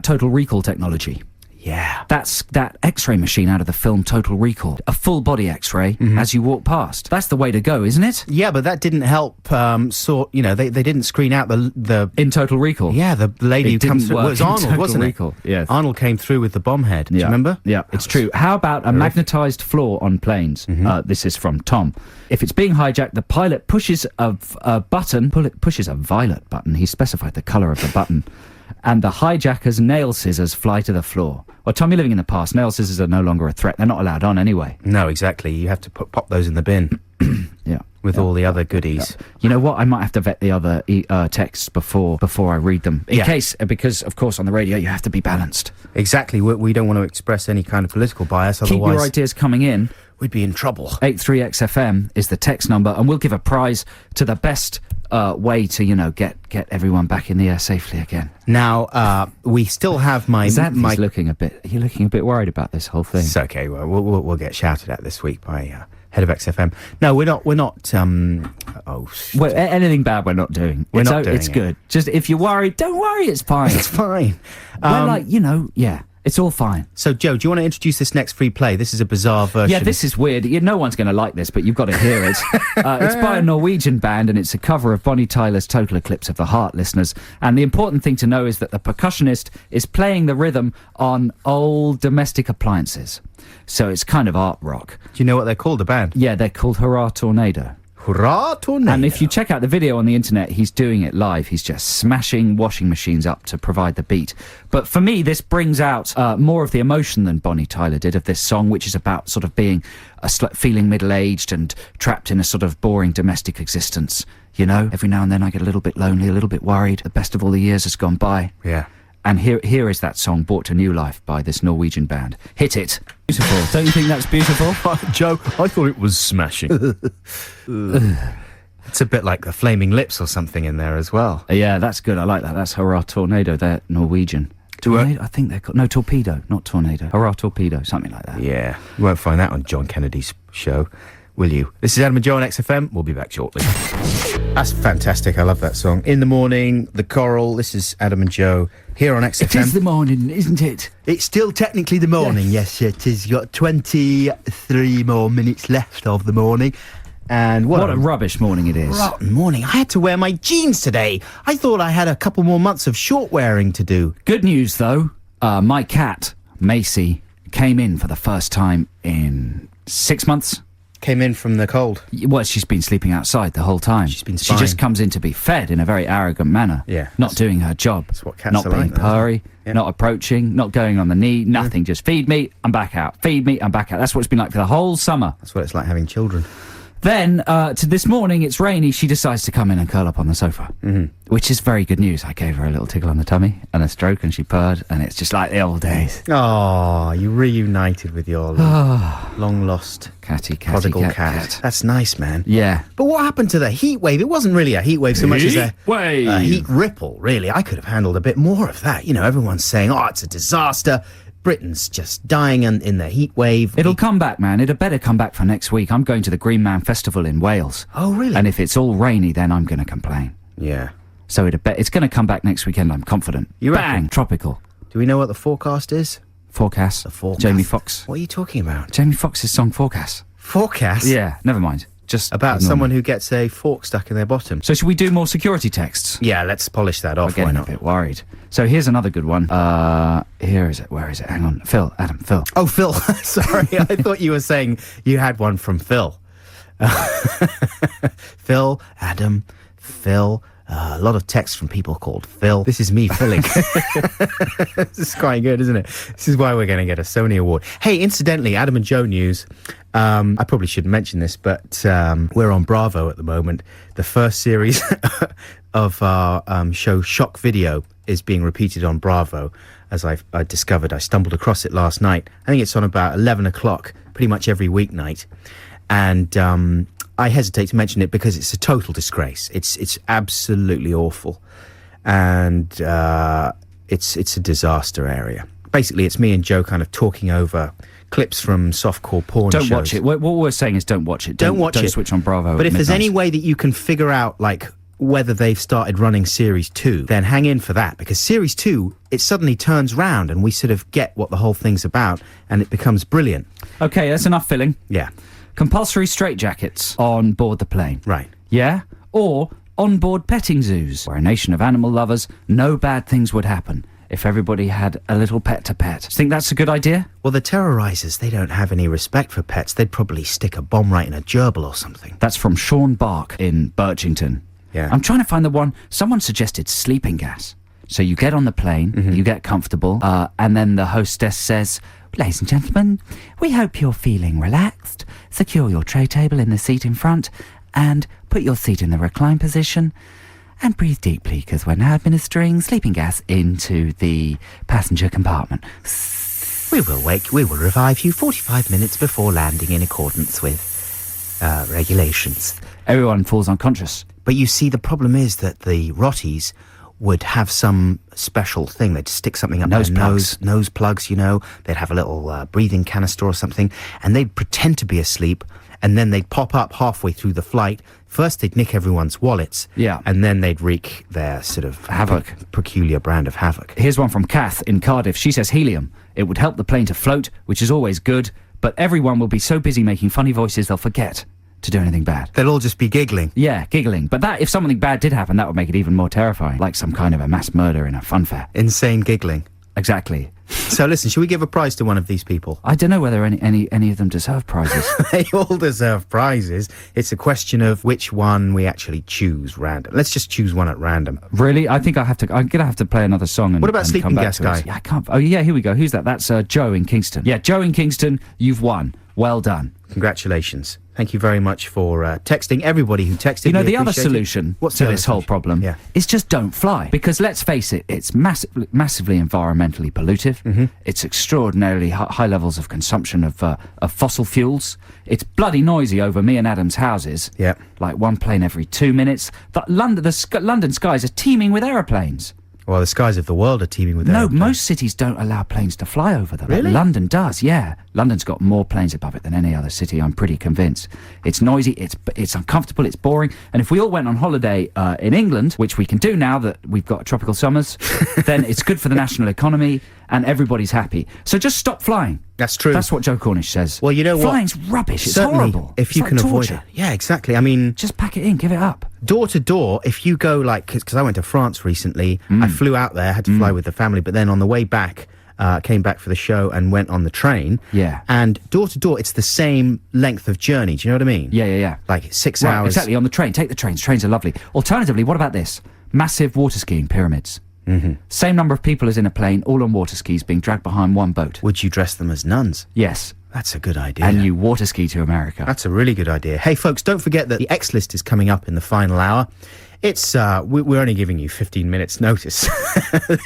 Total Recall technology? yeah, That's that X-ray machine out of the film Total Recall. A full body X-ray as you walk past. That's the way to go, isn't it? yeah, but that didn't help. They didn't screen out the In Total Recall. yeah, the lady who It comes didn't through. work Well, it was in Arnold, Total wasn't Recall, it? yes. Arnold came through with the bomb head. Do you remember? Yeah, it's true. How about a magnetised floor on planes? This is from Tom. If it's being hijacked, the pilot pushes a button. Pushes a violet button. He specified the colour of the button. And the hijacker's nail scissors fly to the floor. Well, Tom, you're living in the past. Nail scissors are no longer a threat. They're not allowed on anyway. No, exactly. You have to pop those in the bin Yeah. with all the other goodies. You know what? I might have to vet the other texts before I read them. In Yeah. case, because, of course, on the radio, you have to be balanced. Exactly. We don't want to express any kind of political bias, Keep your otherwise ideas coming in. we'd be in trouble. 83XFM is the text number, and we'll give a prize to the best way to, get everyone back in the air safely again. Now, we still have my... You're looking a bit worried about this whole thing. It's okay. Well, we'll get shouted at this week by head of XFM. No, we're not. Well, anything bad we're not doing. We're not doing it's it. good. Just if you're worried, don't worry, it's fine. It's fine. It's all fine. So, Joe, do you want to introduce this next free play? This is a bizarre version. Yeah, this is weird. No one's going to like this, but you've got to hear it. It's by a Norwegian band, and it's a cover of Bonnie Tyler's Total Eclipse of the Heart, listeners. And the important thing to know is that the percussionist is playing the rhythm on old domestic appliances. So it's kind of art rock. Do you know what they're called, the band? Yeah, they're called Hurrah Tornado. Hurrah Tornado. And if you check out the video on the internet, he's doing it live. He's just smashing washing machines up to provide the beat. But for me, this brings out more of the emotion than Bonnie Tyler did of this song, which is about sort of being feeling middle-aged and trapped in a sort of boring domestic existence. Every now and then I get a little bit lonely, a little bit worried. The best of all the years has gone by. Yeah. And here is that song brought to new life by this Norwegian band. Hit it. Beautiful. Don't you think that's beautiful? Joe, I thought it was smashing. It's a bit like the Flaming Lips or something in there as well. Yeah, that's good. I like that. That's Hurrah Tornado. They're Norwegian. Tornado? I think they're called... No, Torpedo, not Tornado. Hurrah Torpedo, something like that. Yeah, you won't find that on John Kennedy's show, will you? This is Adam and Joe on XFM. We'll be back shortly. That's fantastic. I love that song. In the Morning, The Coral. This is Adam and Joe here on XFM. It is the morning, isn't it? It's still technically the morning, yes, it is. You've got 23 more minutes left of the morning. And What a rubbish morning it is. rotten morning. I had to wear my jeans today. I thought I had a couple more months of short wearing to do. Good news, though. My cat, Macy, came in for the first time in 6 months. Came in from the cold. Well, she's been sleeping outside the whole time. She's been She spying. just comes in to be fed in a very arrogant manner. Yeah. Not doing her job. That's what cats not are being like, though, isn't purry, it? Yeah. not approaching, not going on the knee, nothing. Just feed me, I'm back out. Feed me, I'm back out. That's what it's been like for the whole summer. That's what it's like having children. Then, to this morning, it's rainy, she decides to come in and curl up on the sofa, which is very good news. I gave her a little tickle on the tummy and a stroke, and she purred, and it's just like the old days. Oh, you reunited with your long lost Catty, prodigal cat. That's nice, man. Yeah. But what happened to the heat wave? It wasn't really a heat wave so much as a wave. heat ripple, really. I could have handled a bit more of that. Everyone's saying, oh, it's a disaster. Britain's just dying in the heat wave. It'll come back, man. It'd better come back for next week. I'm going to the Green Man Festival in Wales. Oh, really? And if it's all rainy, then I'm going to complain. Yeah. So it's going to come back next weekend, I'm confident. You Bang! reckon? Tropical. Do we know what the forecast is? Forecast. The Forecast. Jamie Foxx. What are you talking about? Jamie Foxx's song Forecast. Forecast? Yeah, never mind. Just About ignore someone me. who gets a fork stuck in their bottom. So should we do more security texts? Yeah, let's polish that I'm off. Why getting a not? bit worried. So here's another good one. Here is it. Where is it? Hang on. Phil. Adam. Phil. Oh, Phil. Sorry, I thought you were saying you had one from Phil. Phil, Adam, Phil. A lot of texts from people called Phil. This is me filling. This is quite good, isn't it? This is why we're going to get a Sony Award. Hey, incidentally, Adam and Joe news. I probably shouldn't mention this, but we're on Bravo at the moment. The first series of our show Shock Video is being repeated on Bravo. As I discovered, I stumbled across it last night. I think it's on about 11 o'clock, pretty much every weeknight. And I hesitate to mention it because it's a total disgrace. It's absolutely awful. And it's a disaster area. Basically, it's me and Joe kind of talking over clips from softcore porn Don't shows. watch it. What we're saying is don't watch it. Don't watch Don't it. switch on Bravo. But at if there's midnight. any way that you can figure out, like, whether they've started running Series 2, then hang in for that. Because Series 2, it suddenly turns round and we sort of get what the whole thing's about and it becomes brilliant. Okay, that's enough filling. Yeah, Compulsory straitjackets on board the plane. right. Yeah? Or on-board petting zoos, where a nation of animal lovers, no bad things would happen if everybody had a little pet to pet. Think that's a good idea? Well, the terrorisers, they don't have any respect for pets. They'd probably stick a bomb right in a gerbil or something. That's from Sean Bark in Birchington. Yeah. I'm trying to find the one. Someone suggested sleeping gas. So you get on the plane, you get comfortable, and then the hostess says, "Ladies and gentlemen, we hope you're feeling relaxed. Secure your tray table in the seat in front and put your seat in the recline position and breathe deeply because we're now administering sleeping gas into the passenger compartment." We will revive you 45 minutes before landing in accordance with regulations. Everyone falls unconscious. But you see, the problem is that the Rotties would have some special thing. They'd stick something up Nose their plugs. nose plugs, you know. They'd have a little breathing canister or something, and they'd pretend to be asleep, and then they'd pop up halfway through the flight. First, they'd nick everyone's wallets, Yeah. and then they'd wreak their sort of Havoc. peculiar brand of havoc. Here's one from Kath in Cardiff. She says helium. It would help the plane to float, which is always good, but everyone will be so busy making funny voices they'll forget to do anything bad. They'll all just be giggling. Yeah, giggling. But that, if something bad did happen, that would make it even more terrifying. Like some kind of a mass murder in a fun fair. Insane giggling. Exactly. So listen, should we give a prize to one of these people? I don't know whether any of them deserve prizes. They all deserve prizes. It's a question of which one we actually choose random. Let's just choose one at random. Really? I think I'm gonna have to play another song. And, What about and Sleeping come back Gas to us. Guy? Yeah, I can't. Oh yeah, here we go. Who's that? That's Joe in Kingston. Yeah, Joe in Kingston. You've won. Well done. Congratulations. Thank you very much for texting. Everybody who texted. You know, we the other appreciate it. solution What's to the this other whole solution? problem Yeah. is just don't fly. Because let's face it, it's massively environmentally pollutive. Mm-hmm. It's extraordinarily high levels of consumption of fossil fuels. It's bloody noisy over me and Adam's houses. Yeah. Like one plane every 2 minutes. London skies are teeming with aeroplanes. Well, the skies of the world are teeming with No, aeroplanes. most cities don't allow planes to fly over them. Really? London does, yeah. London's got more planes above it than any other city, I'm pretty convinced. It's noisy, it's uncomfortable, it's boring. And if we all went on holiday in England, which we can do now that we've got tropical summers, then it's good for the national economy and everybody's happy. So just stop flying. That's true. That's what Joe Cornish says. Well, you know what? Flying's rubbish. It's Certainly, horrible. if It's you like can avoid torture. it. Yeah, exactly. I mean, Just pack it in, give it up. door to door, if you go like, because I went to France recently, I flew out there, had to fly with the family, but then on the way back, came back for the show and went on the train. Yeah. And door to door, it's the same length of journey. Do you know what I mean? Yeah. Like 6 Right, hours. exactly, on the train. Take the trains. Trains are lovely. Alternatively, what about this? Massive water skiing pyramids. Mm-hmm. Same number of people as in a plane, all on water skis being dragged behind one boat. Would you dress them as nuns? Yes. That's a good idea. And you water ski to America. That's a really good idea. Hey, folks, don't forget that the X list is coming up in the final hour. It's we're only giving you 15 minutes notice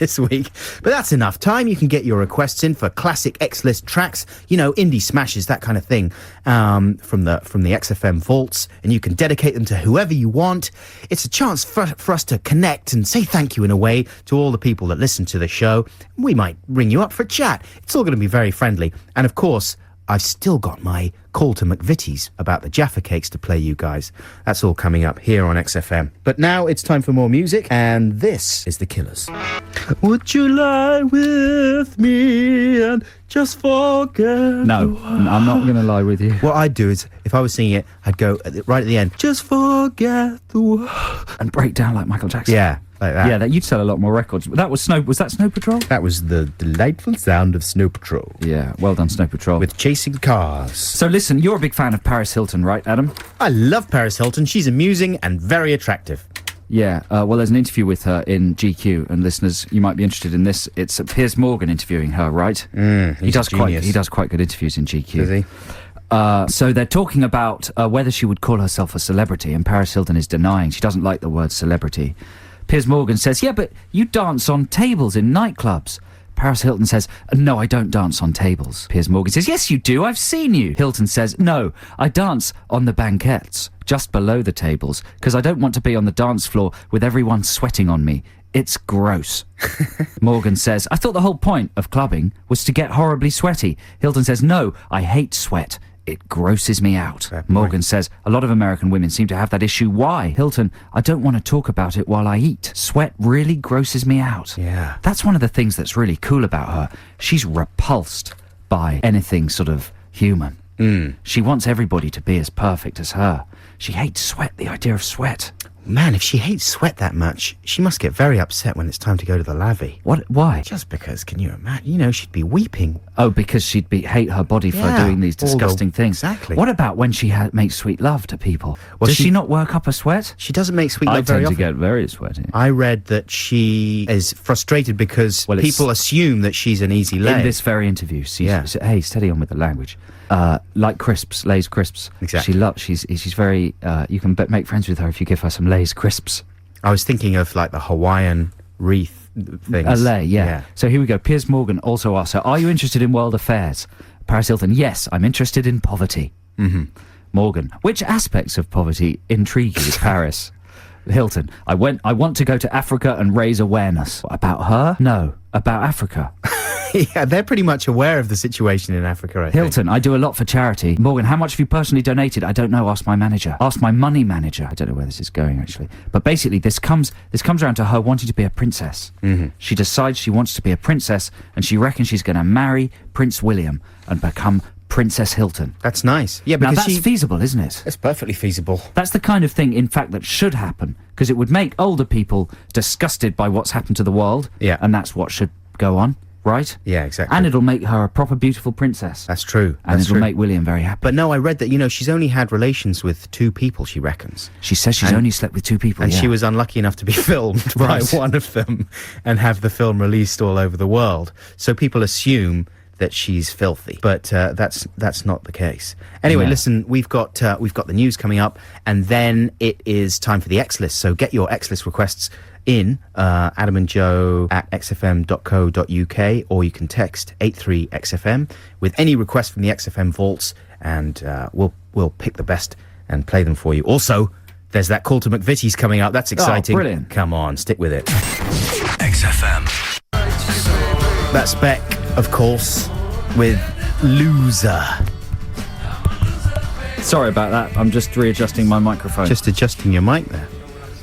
this week, but that's enough time. You can get your requests in for classic X-list tracks, you know, indie smashes, that kind of thing, from the XFM vaults, and you can dedicate them to whoever you want. It's a chance for us to connect and say thank you in a way to all the people that listen to the show. We might ring you up for a chat. It's all going to be very friendly, and of course, I've still got my call to McVitie's about the Jaffa Cakes to play you guys. That's all coming up here on XFM. But now it's time for more music, and this is The Killers. Would you lie with me and just forget? No, I'm not going to lie with you. What I'd do is, if I was singing it, I'd go right at the end, just forget the world. And break down like Michael Jackson. Yeah, like that. Yeah, you'd sell a lot more records. Was that Snow Patrol? That was the delightful sound of Snow Patrol. Yeah, well done, Snow Patrol. With Chasing Cars. So listen, you're a big fan of Paris Hilton, right, Adam? I love Paris Hilton. She's amusing and very attractive. Yeah, well, there's an interview with her in GQ, and listeners, you might be interested in this. It's Piers Morgan interviewing her, right? He does quite good interviews in GQ. Does he? So they're talking about whether she would call herself a celebrity, and Paris Hilton is denying. She doesn't like the word celebrity. Piers Morgan says, yeah, but you dance on tables in nightclubs. Paris Hilton says, no, I don't dance on tables. Piers Morgan says, yes, you do. I've seen you. Hilton says, no, I dance on the banquettes, just below the tables, because I don't want to be on the dance floor with everyone sweating on me. It's gross. Morgan says, I thought the whole point of clubbing was to get horribly sweaty. Hilton says, no, I hate sweat. It grosses me out. Morgan says, a lot of American women seem to have that issue. Why? Hilton, I don't want to talk about it while I eat. Sweat really grosses me out. Yeah. That's one of the things that's really cool about her. She's repulsed by anything sort of human. She wants everybody to be as perfect as her. She hates sweat, the idea of sweat. Man, if she hates sweat that much, she must get very upset when it's time to go to the lavvy. What? Why? Just because, can you imagine? You know, she'd be weeping. Oh, because she'd hate her body for doing these disgusting things. Exactly. What about when she makes sweet love to people? Well, Does she not work up a sweat? She doesn't make sweet love very I often. tend to get very sweaty. I read that she is frustrated because people assume that she's an easy lay. In this very interview, hey, steady on with the language. Like crisps, Lay's crisps. Exactly. She's very. You can make friends with her if you give her some Lay's crisps. I was thinking of like the Hawaiian wreath things. A lay, yeah. So here we go. Piers Morgan also asks her, are you interested in world affairs? Paris Hilton, yes, I'm interested in poverty. Morgan, which aspects of poverty intrigue you? Paris. Hilton, I want to go to Africa and raise awareness. About her? No, about Africa. Yeah, they're pretty much aware of the situation in Africa, I think. Hilton, I do a lot for charity. Morgan, how much have you personally donated? I don't know, ask my manager. Ask my money manager. I don't know where this is going, actually. But basically, this comes around to her wanting to be a princess. She decides she wants to be a princess, and she reckons she's going to marry Prince William and become Princess Hilton. That's nice. Yeah, now because that's feasible, isn't it? It's perfectly feasible. That's the kind of thing, in fact, that should happen, because it would make older people disgusted by what's happened to the world. Yeah. And that's what should go on. Right? Yeah, exactly. And it'll make her a proper beautiful princess. That's true. And it'll make William very happy. But no, I read that, she's only had relations with 2 people, she reckons. She says she's only slept with 2 people, And she was unlucky enough to be filmed by one of them and have the film released all over the world. So people assume that she's filthy, but that's not the case. Anyway, listen, we've got the news coming up, and then it is time for the X list. So get your X list requests in adamandjoe@xfm.co.uk, or you can text 83XFM with any request from the XFM vaults, and we'll pick the best and play them for you. Also, there's that call to McVitie's coming up. That's exciting. Oh, brilliant. Come on, stick with it. XFM. That's Beck, of course, with Loser. Sorry about that. I'm just readjusting my microphone. Just adjusting your mic there.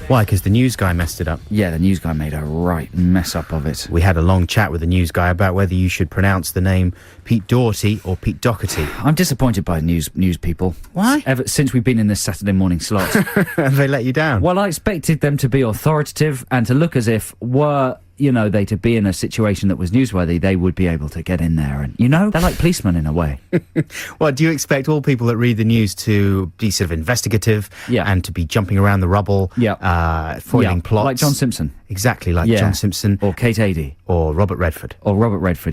Why? Because the news guy messed it up. Yeah, the news guy made a right mess up of it. We had a long chat with the news guy about whether you should pronounce the name Pete Doherty or Pete Doherty. I'm disappointed by news people. Why? Ever since we've been in this Saturday morning slot. Have they let you down? Well, I expected them to be authoritative and to look as if were they to be in a situation that was newsworthy, they would be able to get in there. And, they're like policemen in a way. Well, do you expect all people that read the news to be sort of investigative and to be jumping around the rubble, foiling plots? Like John Simpson. Exactly, like John Simpson. Or Kate Adie. Or Robert Redford.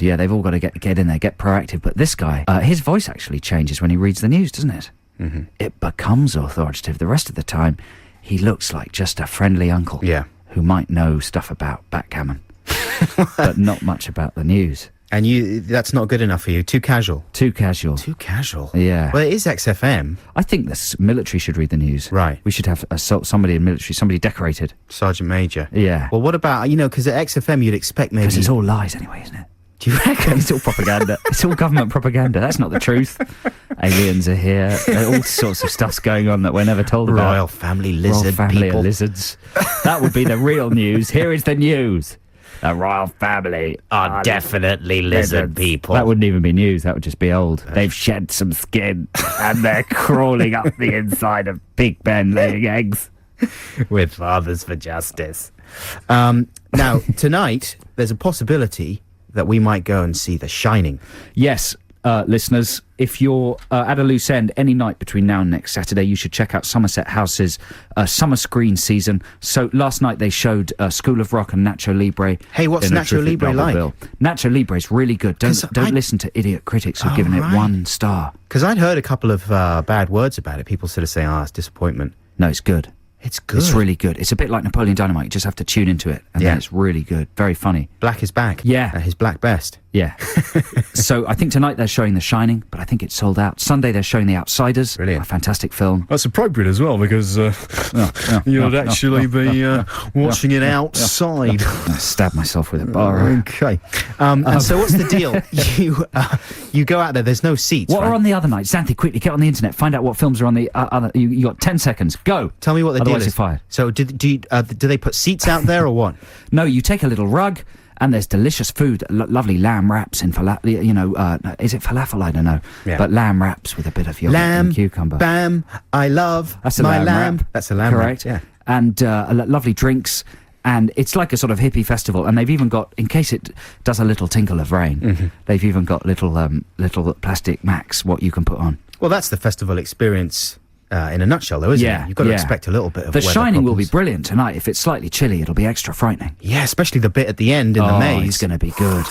Yeah, they've all got to get in there, get proactive. But this guy, his voice actually changes when he reads the news, doesn't it? Mm-hmm. It becomes authoritative. The rest of the time, he looks like just a friendly uncle. Yeah. Who might know stuff about backgammon, but not much about the news. And that's not good enough for you? Too casual? Too casual. Too casual? Yeah. Well, it is XFM. I think the military should read the news. Right. We should have somebody in military, somebody decorated. Sergeant Major. Yeah. Well, what about, because at XFM you'd expect maybe... Because it's all lies anyway, isn't it? Do you reckon? It's all propaganda. It's all government propaganda. That's not the truth. Aliens are here. All sorts of stuff's going on that we're never told about. Royal family lizard Royal family people. of lizards. That would be the real news. Here is the news. The royal family Are definitely lizard people. That wouldn't even be news. That would just be old. They've shed some skin and they're crawling up the inside of Big Ben laying eggs. With Fathers for Justice. Now, tonight, there's a possibility that we might go and see The Shining. Yes, listeners, if you're at a loose end any night between now and next Saturday, you should check out Somerset House's summer screen season. So last night they showed School of Rock and Nacho Libre. Hey, what's in a Nacho terrific Libre double like? bill. Nacho Libre is really good. Don't listen to idiot critics who've given it right. 1 star. Because I'd heard a couple of bad words about it. People sort of saying, it's disappointment. No, it's good. It's good. It's really good. It's a bit like Napoleon Dynamite. You just have to tune into it, and then it's really good. Very funny. Black is back. Yeah. At his black best. Yeah. So I think tonight they're showing The Shining, but I think it's sold out. Sunday they're showing The Outsiders. Brilliant. A fantastic film. That's appropriate as well, because you'd actually be watching it outside. I stabbed myself with a bar. Okay. And so what's the deal? You go out there, there's no seats, What right? are on the other night? Xanthi, quickly, get on the internet. Find out what films are on the other... You got 10 seconds. Go. Tell me what the deal Otherwise is. you're fired. So do they put seats out there or what? No, you take a little rug... And there's delicious food, lovely lamb wraps in falafel. Is it falafel? I don't know. Yeah. But lamb wraps with a bit of yogurt and cucumber. Bam, I love That's a my lamb wrap. That's a lamb Correct. wrap, yeah. And lovely drinks. And it's like a sort of hippie festival. And they've even got, in case it does a little tinkle of rain, they've even got little plastic Macs, what you can put on. Well, that's the festival experience in a nutshell, though, isn't it? You've got to expect a little bit of The weather Shining will be problems. brilliant tonight. If it's slightly chilly, it'll be extra frightening. Yeah, especially the bit at the end in the maze. It's going to be good.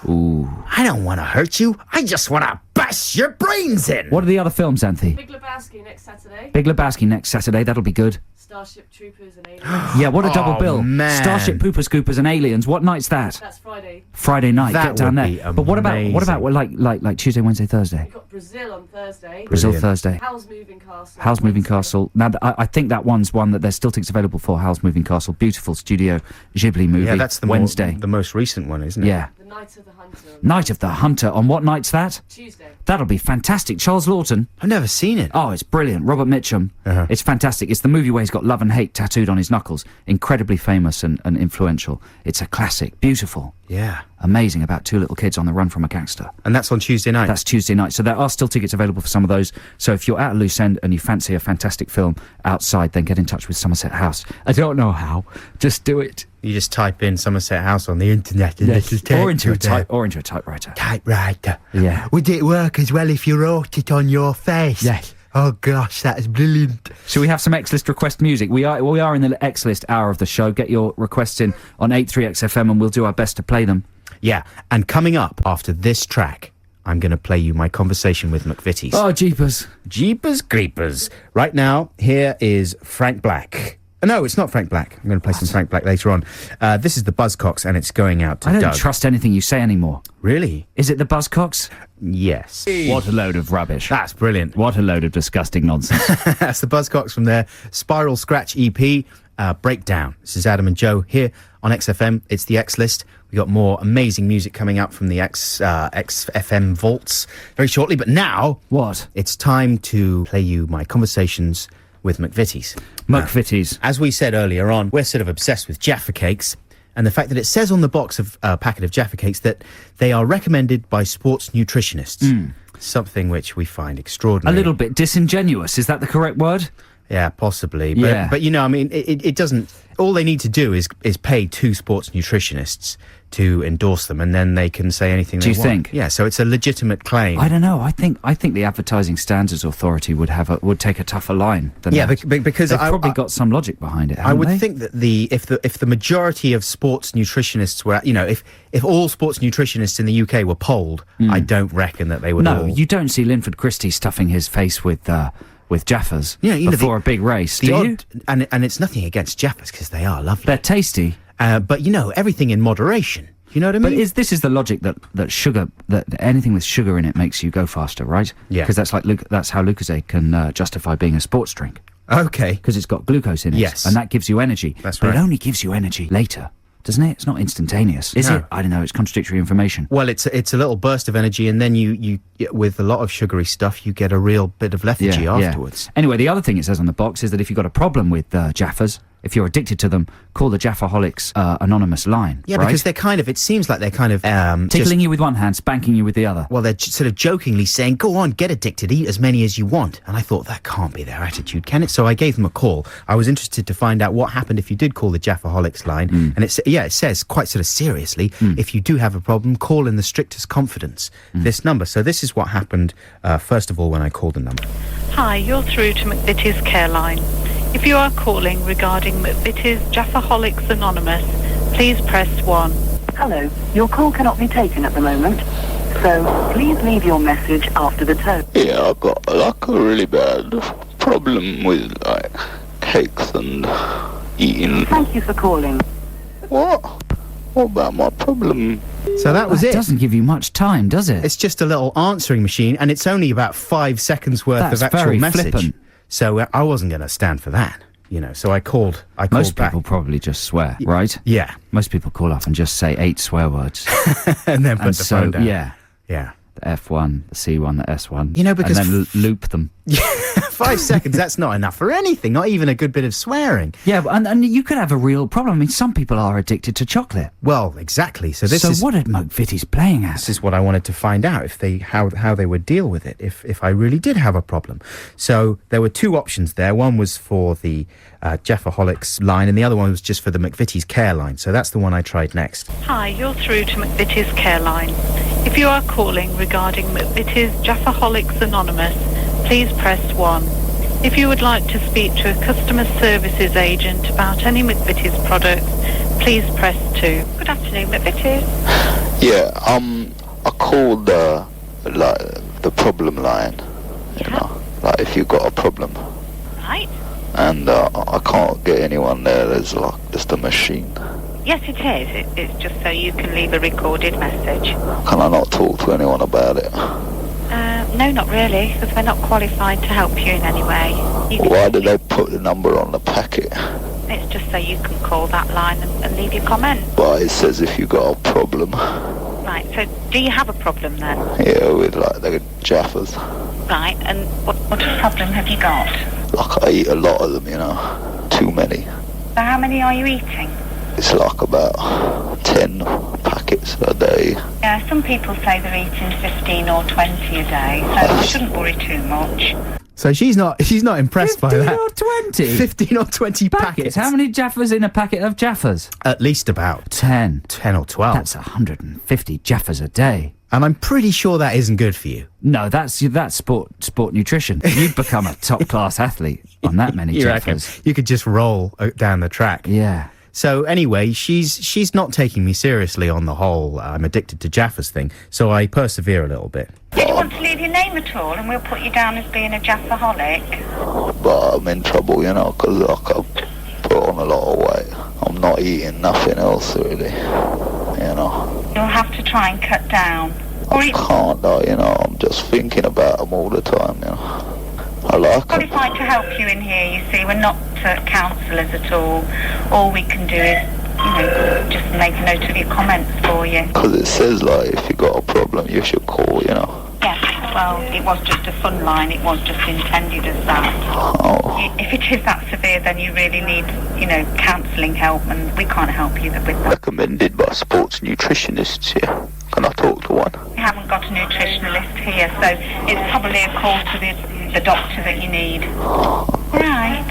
Ooh. I don't want to hurt you. I just want to bash your brains in. What are the other films, Anthony? Big Lebowski next Saturday. Big Lebowski next Saturday. That'll be good. Starship Troopers and Aliens. Yeah, what a double bill. man. Starship Poopers, Scoopers and Aliens. What night's that? That's Friday. Friday night. That Get down would there. be But what about like Tuesday, Wednesday, Thursday? We've got Brazil on Thursday. Brazil Brilliant. Thursday. Howl's Moving Castle. Howl's Moving Wednesday. Castle. Now, I think that one's one that there's still tickets available for. Howl's Moving Castle. Beautiful studio Ghibli movie. Yeah, that's the Wednesday. the most recent one, isn't it? Yeah. The Night of the Hunter on Night of the Hunter. On what night's that? Tuesday. That'll be fantastic. Charles Lawton. I've never seen it. Oh, it's brilliant. Robert Mitchum. It's fantastic. It's the movie where he's got love and hate tattooed on his knuckles. Incredibly famous and influential. It's a classic. Beautiful. Yeah. Amazing, about 2 little kids on the run from a gangster. And that's on Tuesday night. That's Tuesday night. So there are still tickets available for some of those. So if you're at a loose end and you fancy a fantastic film outside, then get in touch with Somerset House. I don't know how. Just do it. You just type in Somerset House on the internet and Yes. it'll take Or into you a there. or into a typewriter. Typewriter. Yeah. Would it work as well if you wrote it on your face? Yes. Oh gosh, that's brilliant. Shall we have some X-List request music? We are in the X-List hour of the show. Get your requests in on 83XFM and we'll do our best to play them. Yeah. And coming up after this track, I'm going to play you my conversation with McVitie's. Oh, jeepers. Jeepers creepers. Right now, here is Frank Black. No, it's not Frank Black. I'm going to play some Frank Black later on. This is the Buzzcocks, and it's going out to I don't Doug. trust anything you say anymore. Really? Is it the Buzzcocks? Yes. What a load of rubbish. That's brilliant. What a load of disgusting nonsense. That's the Buzzcocks from their Spiral Scratch EP, Breakdown. This is Adam and Joe here on XFM. It's the X List. We got more amazing music coming up from the XFM vaults very shortly. But now, What? it's time to play you my conversations with McVitie's. McVitie's. As we said earlier on, we're sort of obsessed with Jaffa cakes, and the fact that it says on the box of a packet of Jaffa cakes that they are recommended by sports nutritionists. Something which we find A extraordinary. little bit disingenuous. Is that the correct word? Yeah, possibly. But, Yeah. but you know, I mean, it doesn't... All they need to do is pay 2 sports nutritionists to endorse them, and then they can say anything Do they you want. think? Yeah, so it's a legitimate claim. I don't know. I think the Advertising Standards Authority would take a tougher line than Yeah, that. because They've I probably got some logic behind it. I haven't would they? think that if the majority of sports nutritionists were, you know, if all sports nutritionists in the UK were polled, I don't reckon that they would No, all... you don't see Linford Christie stuffing his face with Jaffas Yeah, you know, before a big race, the do odd, you? and it's nothing against Jaffas, because they are lovely. They're tasty. But, you know, everything in moderation. You know what I mean? But this is the logic that sugar, that anything with sugar in it makes you go faster, right? Yeah. Because that's how Lucozade can justify being a sports drink. Okay. Because it's got glucose in it. Yes. And that gives you energy. That's but right. it only gives you energy later. doesn't it? It's not instantaneous, is No. it? I don't know. It's contradictory information. Well, it's a little burst of energy, and then you with a lot of sugary stuff, you get a real bit of lethargy afterwards. Anyway, the other thing it says on the box is that if you've got a problem with Jaffas, if you're addicted to them, call the Jaffaholics anonymous line. Yeah, right? because it seems like they're kind of tickling you with one hand, spanking you with the other. Well, they're sort of jokingly saying, go on, get addicted, eat as many as you want. And I thought, that can't be their attitude, can it? So I gave them a call. I was interested to find out what happened if you did call the Jaffaholics line. And it says quite sort of seriously, if you do have a problem, call in the strictest confidence this number. So this is what happened, first of all, when I called the number. Hi, you're through to McVitie's Care Line. If you are calling regarding McVitie's Jaffaholics Anonymous, please press 1. Hello, your call cannot be taken at the moment, so please leave your message after the tone. Yeah, I've got like a really bad problem with like cakes and eating. Thank you for calling. What? What about my problem? So that was That it. doesn't give you much time, does it? It's just a little answering machine, and it's only about 5 seconds worth That's of actual very message. flippant. So I wasn't going to stand for that, So I called. Most back. people probably just swear, right? Yeah, Most people call up and just say 8 swear words. and then put And the so, phone down. yeah, Yeah. the F1, the C1, the S1. Because and then loop them. 5 seconds, that's not enough for anything, not even a good bit of swearing. Yeah, and you could have a real problem. I mean, some people are addicted to chocolate. Well, exactly. So this so is what are McVitie's playing at? this is what I wanted to find out, if they how they would deal with it if I really did have a problem. So there were 2 options there. One was for the Jaffaholics line, and the other one was just for the McVitie's Care line. So that's the one I tried next. Hi, you're through to McVitie's Care Line. If you are calling regarding McVitie's Jaffaholics Anonymous, please press 1. If you would like to speak to a customer services agent about any McVitie's products, please press 2. Good afternoon, McVitie's. Yeah, I called the problem line. Like if you've got a problem, Right. and I can't get anyone there. There's like just a machine. Yes, it is. It's just so you can leave a recorded message. Can I not talk to anyone about it? No, not really, because we're not qualified to help you in any way. Why did they put the number on the packet? It's just so you can call that line and leave your comment. But it says if you got a problem. Right, so do you have a problem then? Yeah, with like the Jaffas. Right, and what problem have you got? Like I eat a lot of them, Too many. So how many are you eating? It's like about 10 packets a day. Yeah, some people say they're eating 15 or 20 a day, so I shouldn't worry too much. So she's not impressed by 15 that. or 20? 15 or 20 packets. How many Jaffas in a packet of Jaffas? At least about 10. 10 or 12. That's 150 Jaffas a day. And I'm pretty sure that isn't good for you. No, that's sport nutrition. You'd become a top class athlete on that many You reckon? Jaffas. You could just roll down the track. Yeah. So anyway, she's not taking me seriously on the whole I'm addicted to Jaffas thing, so I persevere a little bit. Do you want to leave your name at all, and we'll put you down as being a Jaffaholic? But I'm in trouble, because I put on a lot of weight. I'm not eating nothing else, really, You'll have to try and cut down. Or I can't, I'm just thinking about them all the time, I like them. qualified to help you in here, you see. We're not counsellors at all. All we can do is, just make a note of your comments for you. Because it says, if you got a problem, you should call, Yes, well, it was just a fun line. It was just intended as that. Oh. If it is that severe, then you really need, counselling help, and we can't help you with that. Recommended by sports nutritionists, yeah. Can I talk to one? We haven't got a nutritionalist here, so it's probably a call to the doctor that you need. Right.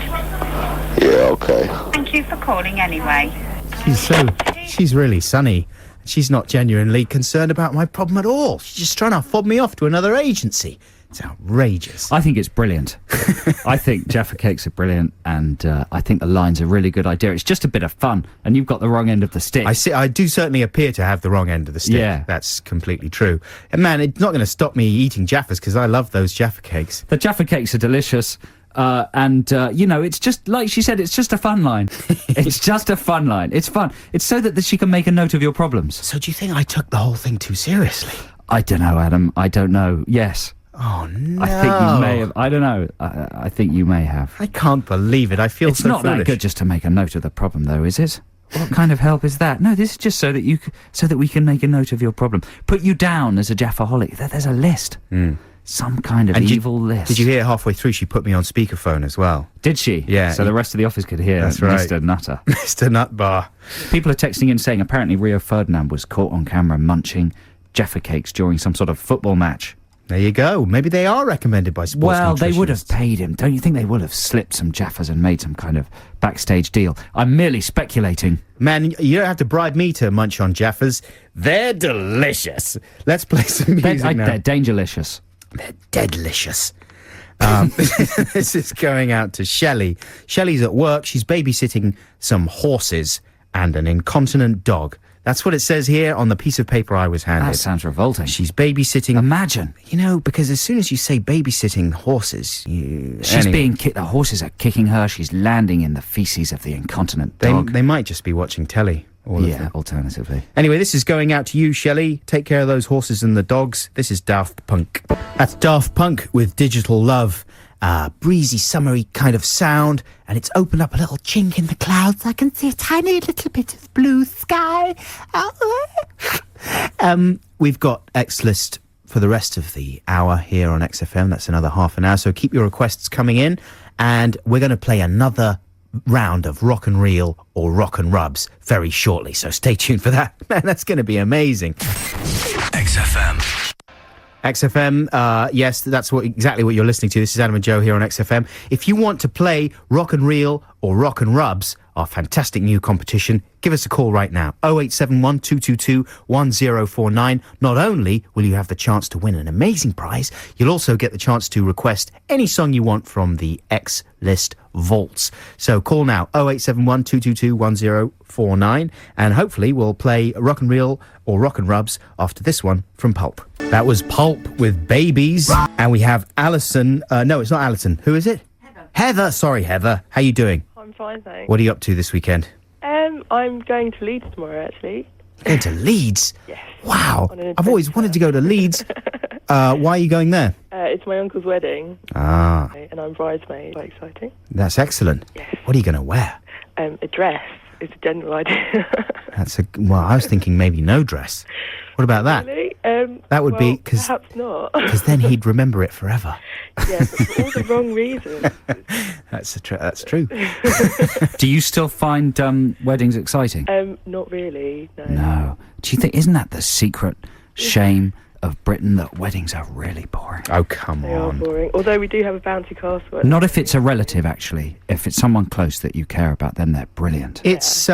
Yeah, okay. Thank you for calling anyway. She's really sunny. She's not genuinely concerned about my problem at all. She's just trying to fob me off to another agency. It's outrageous. I think it's brilliant. I think Jaffa Cakes are brilliant, and I think the line's a really good idea. It's just a bit of fun, and you've got the wrong end of the stick. I do certainly appear to have the wrong end of the stick. Yeah. That's completely true. And man, it's not going to stop me eating Jaffas, because I love those Jaffa Cakes. The Jaffa Cakes are delicious. It's just, like she said, it's just a fun line. It's just a fun line. It's fun. It's so that she can make a note of your problems. So do you think I took the whole thing too seriously? I don't know, Adam. I don't know. Yes. Oh, no. I think you may have. I don't know. I think you may have. I can't believe it. I feel It's so not foolish. that good just to make a note of the problem, though, is it? What kind of help is that? No, this is just so that we can make a note of your problem. Put you down as a Jaffaholic. There's a list. Some kind of evil list. Did you hear halfway through she put me on speakerphone as well? Did she? Yeah. So the rest of the office could hear That's right. Mr. Nutter. Mr. Nutbar. People are texting in saying apparently Rio Ferdinand was caught on camera munching Jaffa cakes during some sort of football match. There you go. Maybe they are recommended by sports Well, they would have nutritionists. paid him. Don't you think they would have slipped some Jaffas and made some kind of backstage deal? I'm merely speculating. Man, you don't have to bribe me to munch on Jaffas. They're delicious. Let's play some music now. They're dangerlicious. They're deadlicious. This is going out to Shelley. Shelley's at work. She's babysitting some horses and an incontinent dog. That's what it says here on the piece of paper I was handed. That sounds revolting. She's babysitting. Imagine. You know, because as soon as you say babysitting horses, She's being kicked. The horses are kicking her. She's landing in the feces of the incontinent dog. They might just be watching telly. All of them. Alternatively. Anyway, this is going out to you, Shelley. Take care of those horses and the dogs. This is Daft Punk. That's Daft Punk with Digital Love. Breezy, summery kind of sound, and it's opened up a little chink in the clouds. I can see a tiny little bit of blue sky. We've got X-List for the rest of the hour here on XFM. That's another half an hour, so keep your requests coming in, and we're going to play another round of Rock and Reel or Rock and Rubs very shortly, so stay tuned for that. Man, that's going to be amazing. XFM. XFM, yes, that's exactly what you're listening to. This is Adam and Joe here on XFM. If you want to play Rock and Reel or Rock and Rubs, our fantastic new competition, give us a call right now. 0871 222 1049. Not only will you have the chance to win an amazing prize, you'll also get the chance to request any song you want from the X-List vaults. So call now, 0871 222 1049, and hopefully we'll play Rock and Reel or Rock and Rubs after this one from Pulp. That was Pulp with Babies, and we have Alison. No, it's not Alison. Who is it? Heather. Sorry, Heather. How you doing? I'm fine, thanks. What are you up to this weekend? I'm going to Leeds tomorrow, actually. Going to Leeds? Yes. Wow. On an I've always wanted to go to Leeds. Why are you going there? It's my uncle's wedding. Ah. And I'm bridesmaid. Quite exciting. That's excellent. Yes. What are you going to wear? A dress is a general idea. Well, I was thinking maybe no dress. What about that? Really? That would be because perhaps not. then he'd remember it forever. Yeah, but for all the wrong reasons. That's true. Do you still find weddings exciting? Not really. No. No. Do you think, isn't that the secret shame of Britain, that weddings are really boring? Oh, come They are on. boring. Although we do have a bouncy castle. Not if it's a relative, actually. If it's someone close that you care about, then they're brilliant. It's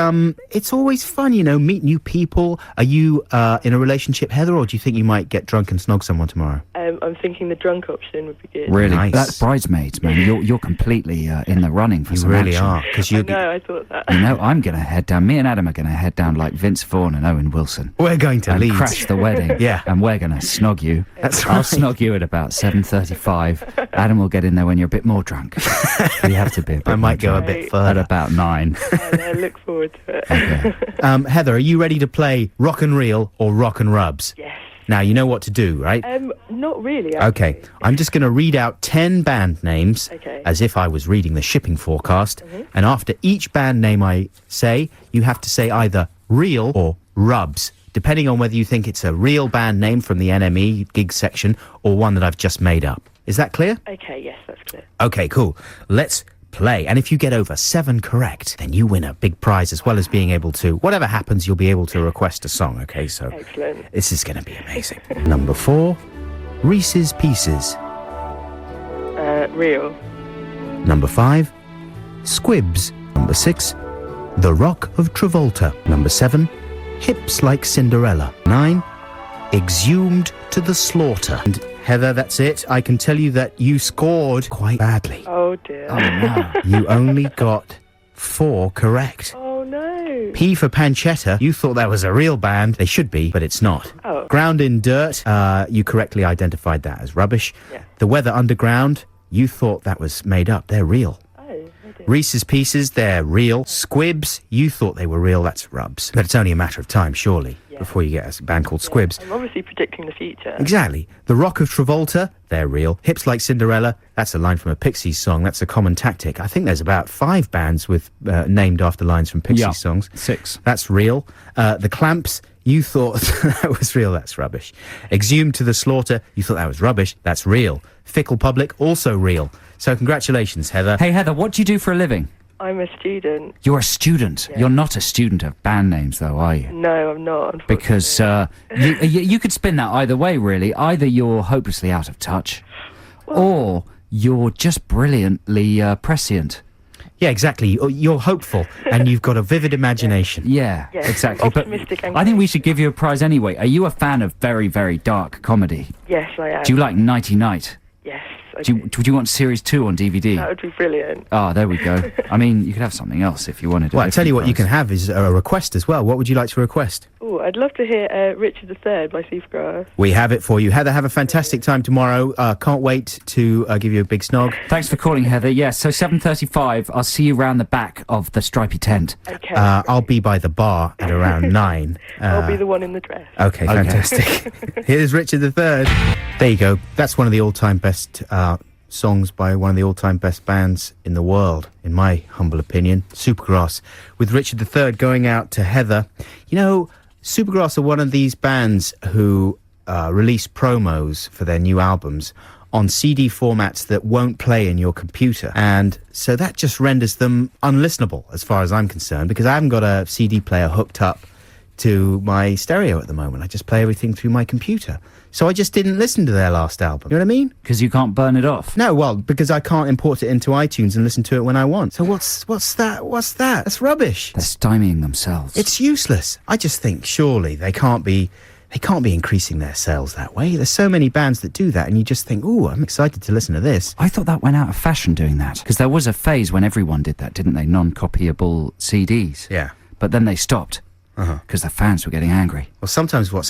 always fun, meet new people. Are you in a relationship, Heather, or do you think you might get drunk and snog someone tomorrow? I'm thinking the drunk option would be good. Really? Nice. That's bridesmaids, man. You're completely in the running for You some really action. are, because I know, I thought that. I'm going to head down. Me and Adam are going to head down like Vince Vaughn and Owen Wilson. We're going to and Leeds. crash the wedding. Yeah. And we're going to snog you. That's I'll right. snog you at about 7:35. Adam will get in there when you're a bit more drunk. We have to be a bit I might more go a drunk. bit At further. about 9. And I look forward to it. Okay. Heather, are you ready to play Rock and Reel or Rock and Rubs? Yes. Now, you know what to do, right? Not really. Actually. Okay, I'm just going to read out 10 band names Okay. as if I was reading the shipping forecast. And after each band name I say, you have to say either Reel or Rubs, depending on whether you think it's a real band name from the NME gig section or one that I've just made up. Is that clear? Okay, yes, that's clear. Okay, cool. Let's play. And if you get over 7 correct, then you win a big prize, as well as being able to, whatever happens, you'll be able to request a song, okay? So Excellent. this is going to be amazing. Number 4, Reese's Pieces. Real. Number 5, Squibs. Number 6, The Rock of Travolta. Number 7, Hips Like Cinderella. 9, Exhumed to the Slaughter. And Heather, that's it. I can tell you that you scored quite badly. Oh dear. Oh, no. You only got 4 correct. Oh no. P for Pancetta, you thought that was a real band. They should be, but it's not. Oh. Ground in Dirt, you correctly identified that as rubbish. Yeah. The Weather Underground, you thought that was made up. They're real. Oh, I did. Reese's Pieces, they're real. Squibs, you thought they were real. That's rubs. But it's only a matter of time, surely. Yeah. before you get a band called Squibs. I'm obviously predicting the future. Exactly. The Rock of Travolta, they're real. Hips Like Cinderella, that's a line from a Pixies song. That's a common tactic. I think there's about 5 bands with named after lines from Pixies songs. 6. That's real. The Clamps, you thought that was real. That's rubbish. Exhumed to the Slaughter, you thought that was rubbish. That's real. Fickle Public, also real. So congratulations, Heather. Hey, Heather, what do you do for a living? I'm a student. You're a student. Yeah. You're not a student of band names, though, are you? No, I'm not, unfortunately. Because you could spin that either way, really. Either you're hopelessly out of touch, or you're just brilliantly prescient. Yeah, exactly. You're hopeful and you've got a vivid imagination. Yeah, Yes, exactly. But optimistic and I think we should give you a prize anyway. Are you a fan of very, very dark comedy? Yes, I am. Do you like Nighty Night? Yes, I Do do. would you want Series 2 on DVD? That would be brilliant. Ah, there we go. I mean, you could have something else if you wanted. Well, I tell you what you can have is a request as well. What would you like to request? Oh, I'd love to hear Richard III by Supergrass. We have it for you. Heather, have a fantastic time tomorrow. Can't wait to give you a big snog. Thanks for calling, Heather. Yes, so 7:35. I'll see you round the back of the stripy tent. Okay. I'll be by the bar at around 9. I'll be the one in the dress. Okay, fantastic. Here's Richard III. There you go. That's one of the all-time best songs by one of the all-time best bands in the world, in my humble opinion. Supergrass, with Richard III going out to Heather. You know, Supergrass are one of these bands who release promos for their new albums on CD formats that won't play in your computer. And so that just renders them unlistenable as far as I'm concerned, because I haven't got a CD player hooked up to my stereo at the moment. I just play everything through my computer. So I just didn't listen to their last album. You know what I mean? Because you can't burn it off. No, well, because I can't import it into iTunes and listen to it when I want. So what's that? What's that? That's rubbish. They're stymieing themselves. It's useless. I just think surely they can't be increasing their sales that way. There's so many bands that do that, and you just think, ooh, I'm excited to listen to this. I thought that went out of fashion doing that. Because there was a phase when everyone did that, didn't they? Non-copyable CDs. Yeah. But then they stopped. Because the fans were getting angry. Well, sometimes what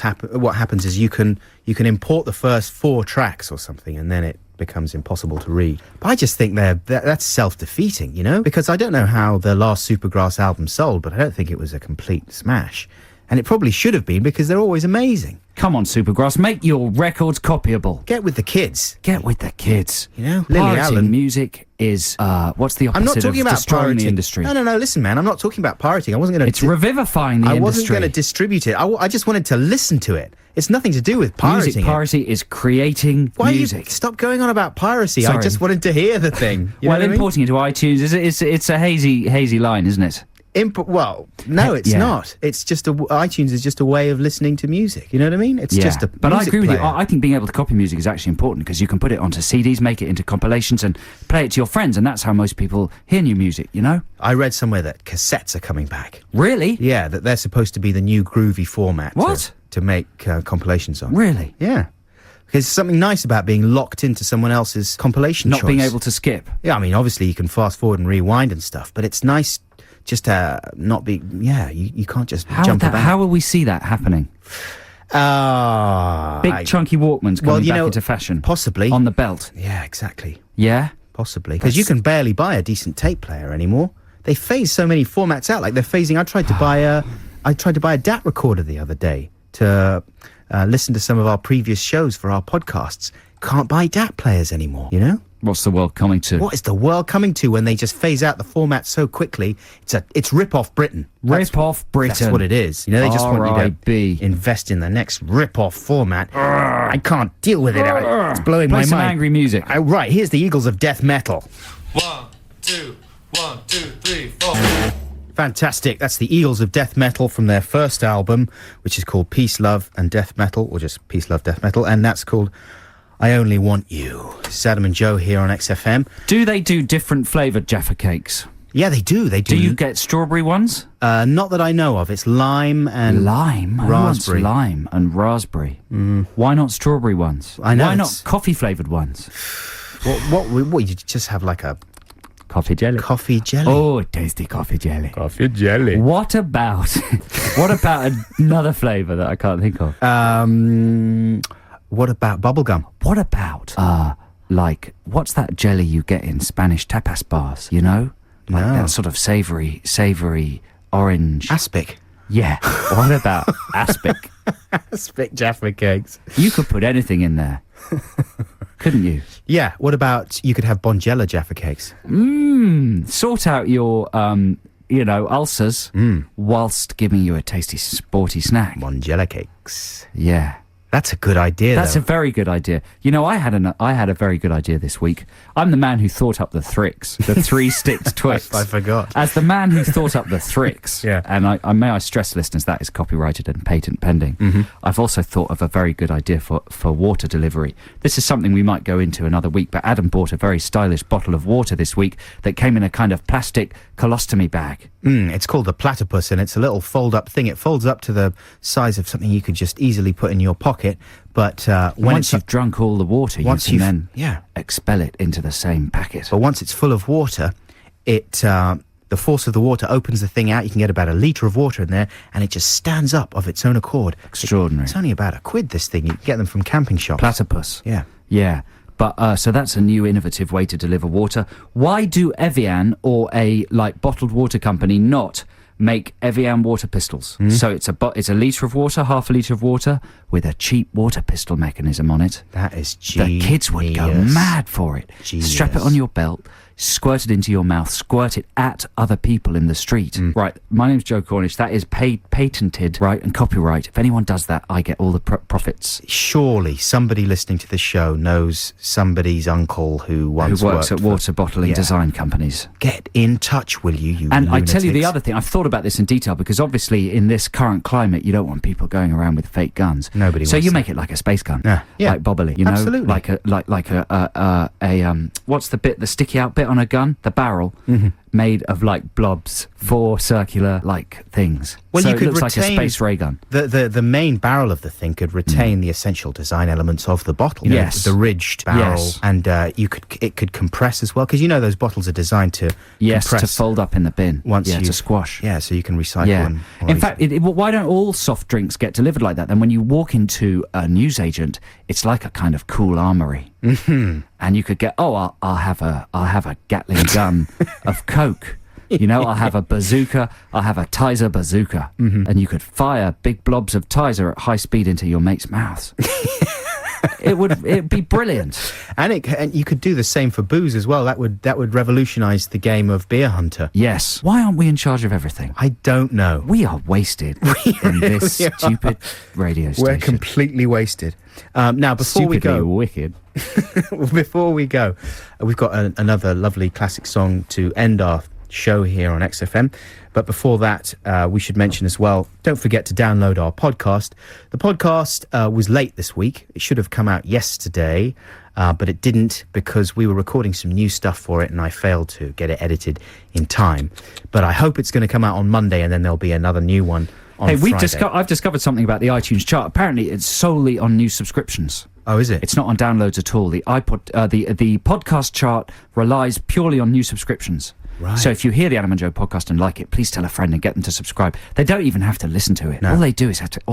happens is you can import the first 4 tracks or something, and then it becomes impossible to read. But I just think that's self-defeating, you know? Because I don't know how the last Supergrass album sold, but I don't think it was a complete smash. And it probably should have been, because they're always amazing. Come on, Supergrass, make your records copyable. Get with the kids. Get with the kids. You know, Lily Pirating Allen. music is, what's the opposite I'm not talking of about destroying pirating the industry? No, listen, man. I'm not talking about pirating. I wasn't going to... It's revivifying the industry. I wasn't going to distribute it. I just wanted to listen to it. It's nothing to do with pirating. Music piracy is creating music. Stop going on about piracy. Sorry. I just wanted to hear the thing. You know well, what I mean? importing it to iTunes, it's a hazy line, isn't it? Well, no, it's not. It's just iTunes is just a way of listening to music. You know what I mean? It's just a But I agree with you. player. I think being able to copy music is actually important, because you can put it onto CDs, make it into compilations, and play it to your friends, and that's how most people hear new music, you know? I read somewhere that cassettes are coming back. Really? Yeah, that they're supposed to be the new groovy format. What? To make compilations on. Really? Yeah. Because there's something nice about being locked into someone else's compilation Not choice. being able to skip. Yeah, I mean, obviously you can fast forward and rewind and stuff, but it's nice just to not be... Yeah, you can't just jump about. How will we see that happening? Big chunky Walkmans coming back into fashion. Possibly. On the belt. Yeah, exactly. Yeah? Possibly. Because you can barely buy a decent tape player anymore. They phase so many formats out. Like they're phasing... I tried to buy a DAT recorder the other day to listen to some of our previous shows for our podcasts. Can't buy DAT players anymore, you know? What's the world coming to? What is the world coming to when they just phase out the format so quickly? It's rip-off Britain. Rip-off Britain. That's what it is. You know, they just want you R.I.B.. to invest in the next rip-off format. I can't deal with it. It's blowing Play my some mind. angry music. Right, here's the Eagles of Death Metal. 1, 2, 1, 2, 3, 4. Fantastic. That's the Eagles of Death Metal from their first album, which is called Peace, Love and Death Metal, or just Peace, Love, Death Metal, and that's called I Only Want You. This is Adam and Joe here on XFM. Do they do different flavoured Jaffa cakes? Yeah, they do. They do. Do you get strawberry ones? Not that I know of. It's lime and raspberry. Who wants lime and raspberry. Why not strawberry ones? I know. Why not coffee flavoured ones? What? You just have like a coffee jelly? Coffee jelly. Oh, tasty coffee jelly. Coffee jelly. What about another flavour that I can't think of? What about bubblegum? What about like what's that jelly you get in Spanish tapas bars? You know, like that sort of savoury orange. Aspic. Yeah. What about aspic? Aspic Jaffa cakes. You could put anything in there, couldn't you? Yeah. What about you could have Bonjela Jaffa cakes? Sort out your, ulcers whilst giving you a tasty, sporty snack. Bonjela cakes. Yeah. That's a good idea. That's though. a very good idea. You know, I had a very good idea this week. I'm the man who thought up the Thrix, the 3-sticked Twix. I forgot. As the man who thought up the Thrix, Yeah. and I stress, listeners, that is copyrighted and patent pending. I've also thought of a very good idea for water delivery. This is something we might go into another week, but Adam bought a very stylish bottle of water this week that came in a kind of plastic colostomy bag. It's called the platypus, and it's a little fold-up thing. It folds up to the size of something you could just easily put in your pocket. But once you've drunk all the water, you can then yeah. expel it into the same packet. But once it's full of water, the force of the water opens the thing out. You can get about a litre of water in there, and it just stands up of its own accord. Extraordinary. It's only about £1, this thing. You can get them from camping shops. Platypus. Yeah. Yeah. But so that's a new innovative way to deliver water. Why do Evian or a bottled water company not make Evian water pistols? So it's a litre of water, half a litre of water, with a cheap water pistol mechanism on it. That is genius. The kids would go mad for it. Genius. Strap it on your belt, squirt it into your mouth, squirt it at other people in the street. Right, my name's Joe Cornish. That is patented, right, and copyright. If anyone does that, I get all the profits. Surely somebody listening to the show knows somebody's uncle who once works worked at water bottling design companies. Get in touch, will you And I tell you the lunatics. other thing, I've thought about this in detail, because obviously in this current climate, you don't want people going around with fake guns. Nobody So wants you that. make it like a space gun, Yeah. like bobbly, you know, Absolutely. like a what's the bit, the sticky out bit on a gun, the barrel, made of blobs, 4 circular things. Well, so you it could looks like a retain space ray gun. The main barrel of the thing could retain the essential design elements of the bottle. You know, Yes. the ridged barrel, Yes. and it could compress as well, because those bottles are designed to Yes, to compress fold up in the bin. once to you've- squash. Yeah, so you can recycle Yeah. them. more In easily. fact, why don't all soft drinks get delivered like that? Then when you walk into a newsagent, it's like a kind of cool armory, and you could get, I'll have a Gatling gun of Coke. You know, I'll have a bazooka. I'll have a Tizer bazooka, and you could fire big blobs of Tizer at high speed into your mate's mouths. It'd be brilliant. And you could do the same for booze as well. That would revolutionise the game of Beer Hunter. Yes. Why aren't we in charge of everything? I don't know. We are wasted in this really are. stupid radio station. We're completely wasted. Now, before we Stupidly go, wicked. before we go, we've got another lovely classic song to end our show here on XFM. But before that, we should mention as well, don't forget to download our podcast. The podcast was late this week. It should have come out yesterday, but it didn't, because we were recording some new stuff for it and I failed to get it edited in time. But I hope it's going to come out on Monday, and then there'll be another new one on Friday. I've discovered something about the iTunes chart. Apparently, it's solely on new subscriptions. Oh, is it? It's not on downloads at all. The podcast chart relies purely on new subscriptions. Right. So if you hear the Adam and Joe podcast and like it, please tell a friend and get them to subscribe. They don't even have to listen to it. No. All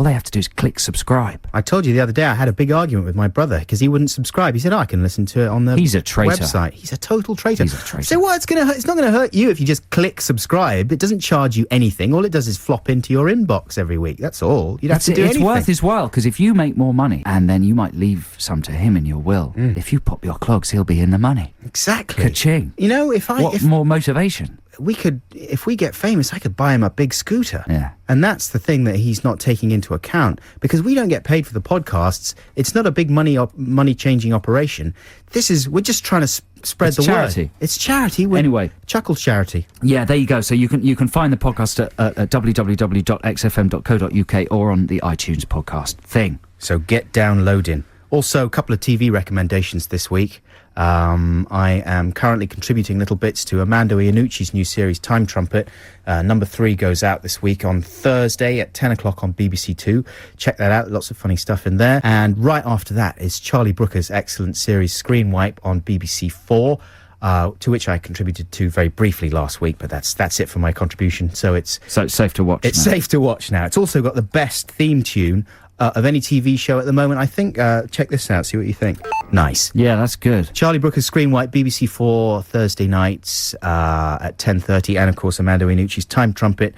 they have to do is click subscribe. I told you the other day I had a big argument with my brother because he wouldn't subscribe. He said, I can listen to it on the He's a traitor. website. He's a total traitor. He's a traitor. So what? It's not going to hurt you if you just click subscribe. It doesn't charge you anything. All it does is flop into your inbox every week. That's all. You'd have to do It's anything. worth his while, because if you make more money, and then you might leave some to him in your will, if you pop your clogs, he'll be in the money. Exactly. Ka-ching. You know, if more motivation? if we get famous, I could buy him a big scooter. Yeah. And that's the thing that he's not taking into account, because we don't get paid for the podcasts. It's not a big money changing operation. We're just trying to spread the charity. word. It's charity. Anyway. Chuckles charity. Yeah, there you go. So you can find the podcast at www.xfm.co.uk or on the iTunes podcast thing. So get downloading. Also, a couple of TV recommendations this week. I am currently contributing little bits to Armando Iannucci's new series, Time Trumpet. Number 3 goes out this week on Thursday at 10 o'clock on BBC Two. Check that out. Lots of funny stuff in there. And right after that is Charlie Brooker's excellent series, Screen Wipe, on BBC 4. To which I contributed to very briefly last week, but that's it for my contribution. So it's safe to watch. It's safe to watch now. It's also got the best theme tune of any TV show at the moment, I think. Check this out, see what you think. Nice. Yeah, that's good. Charlie Brooker's Screen Wipe, BBC 4, Thursday nights at 10:30, and of course Armando Iannucci's Time Trumpet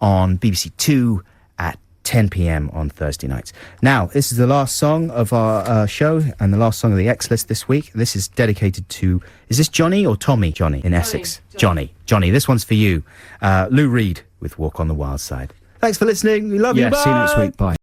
on BBC Two at 10 p.m. on Thursday nights. Now, this is the last song of our show and the last song of the X List this week. This is dedicated to, is this Johnny or Tommy? Johnny in Essex. Johnny, this one's for you. Lou Reed with Walk on the Wild Side. Thanks for listening. We love you. Bye. See you next week. Bye.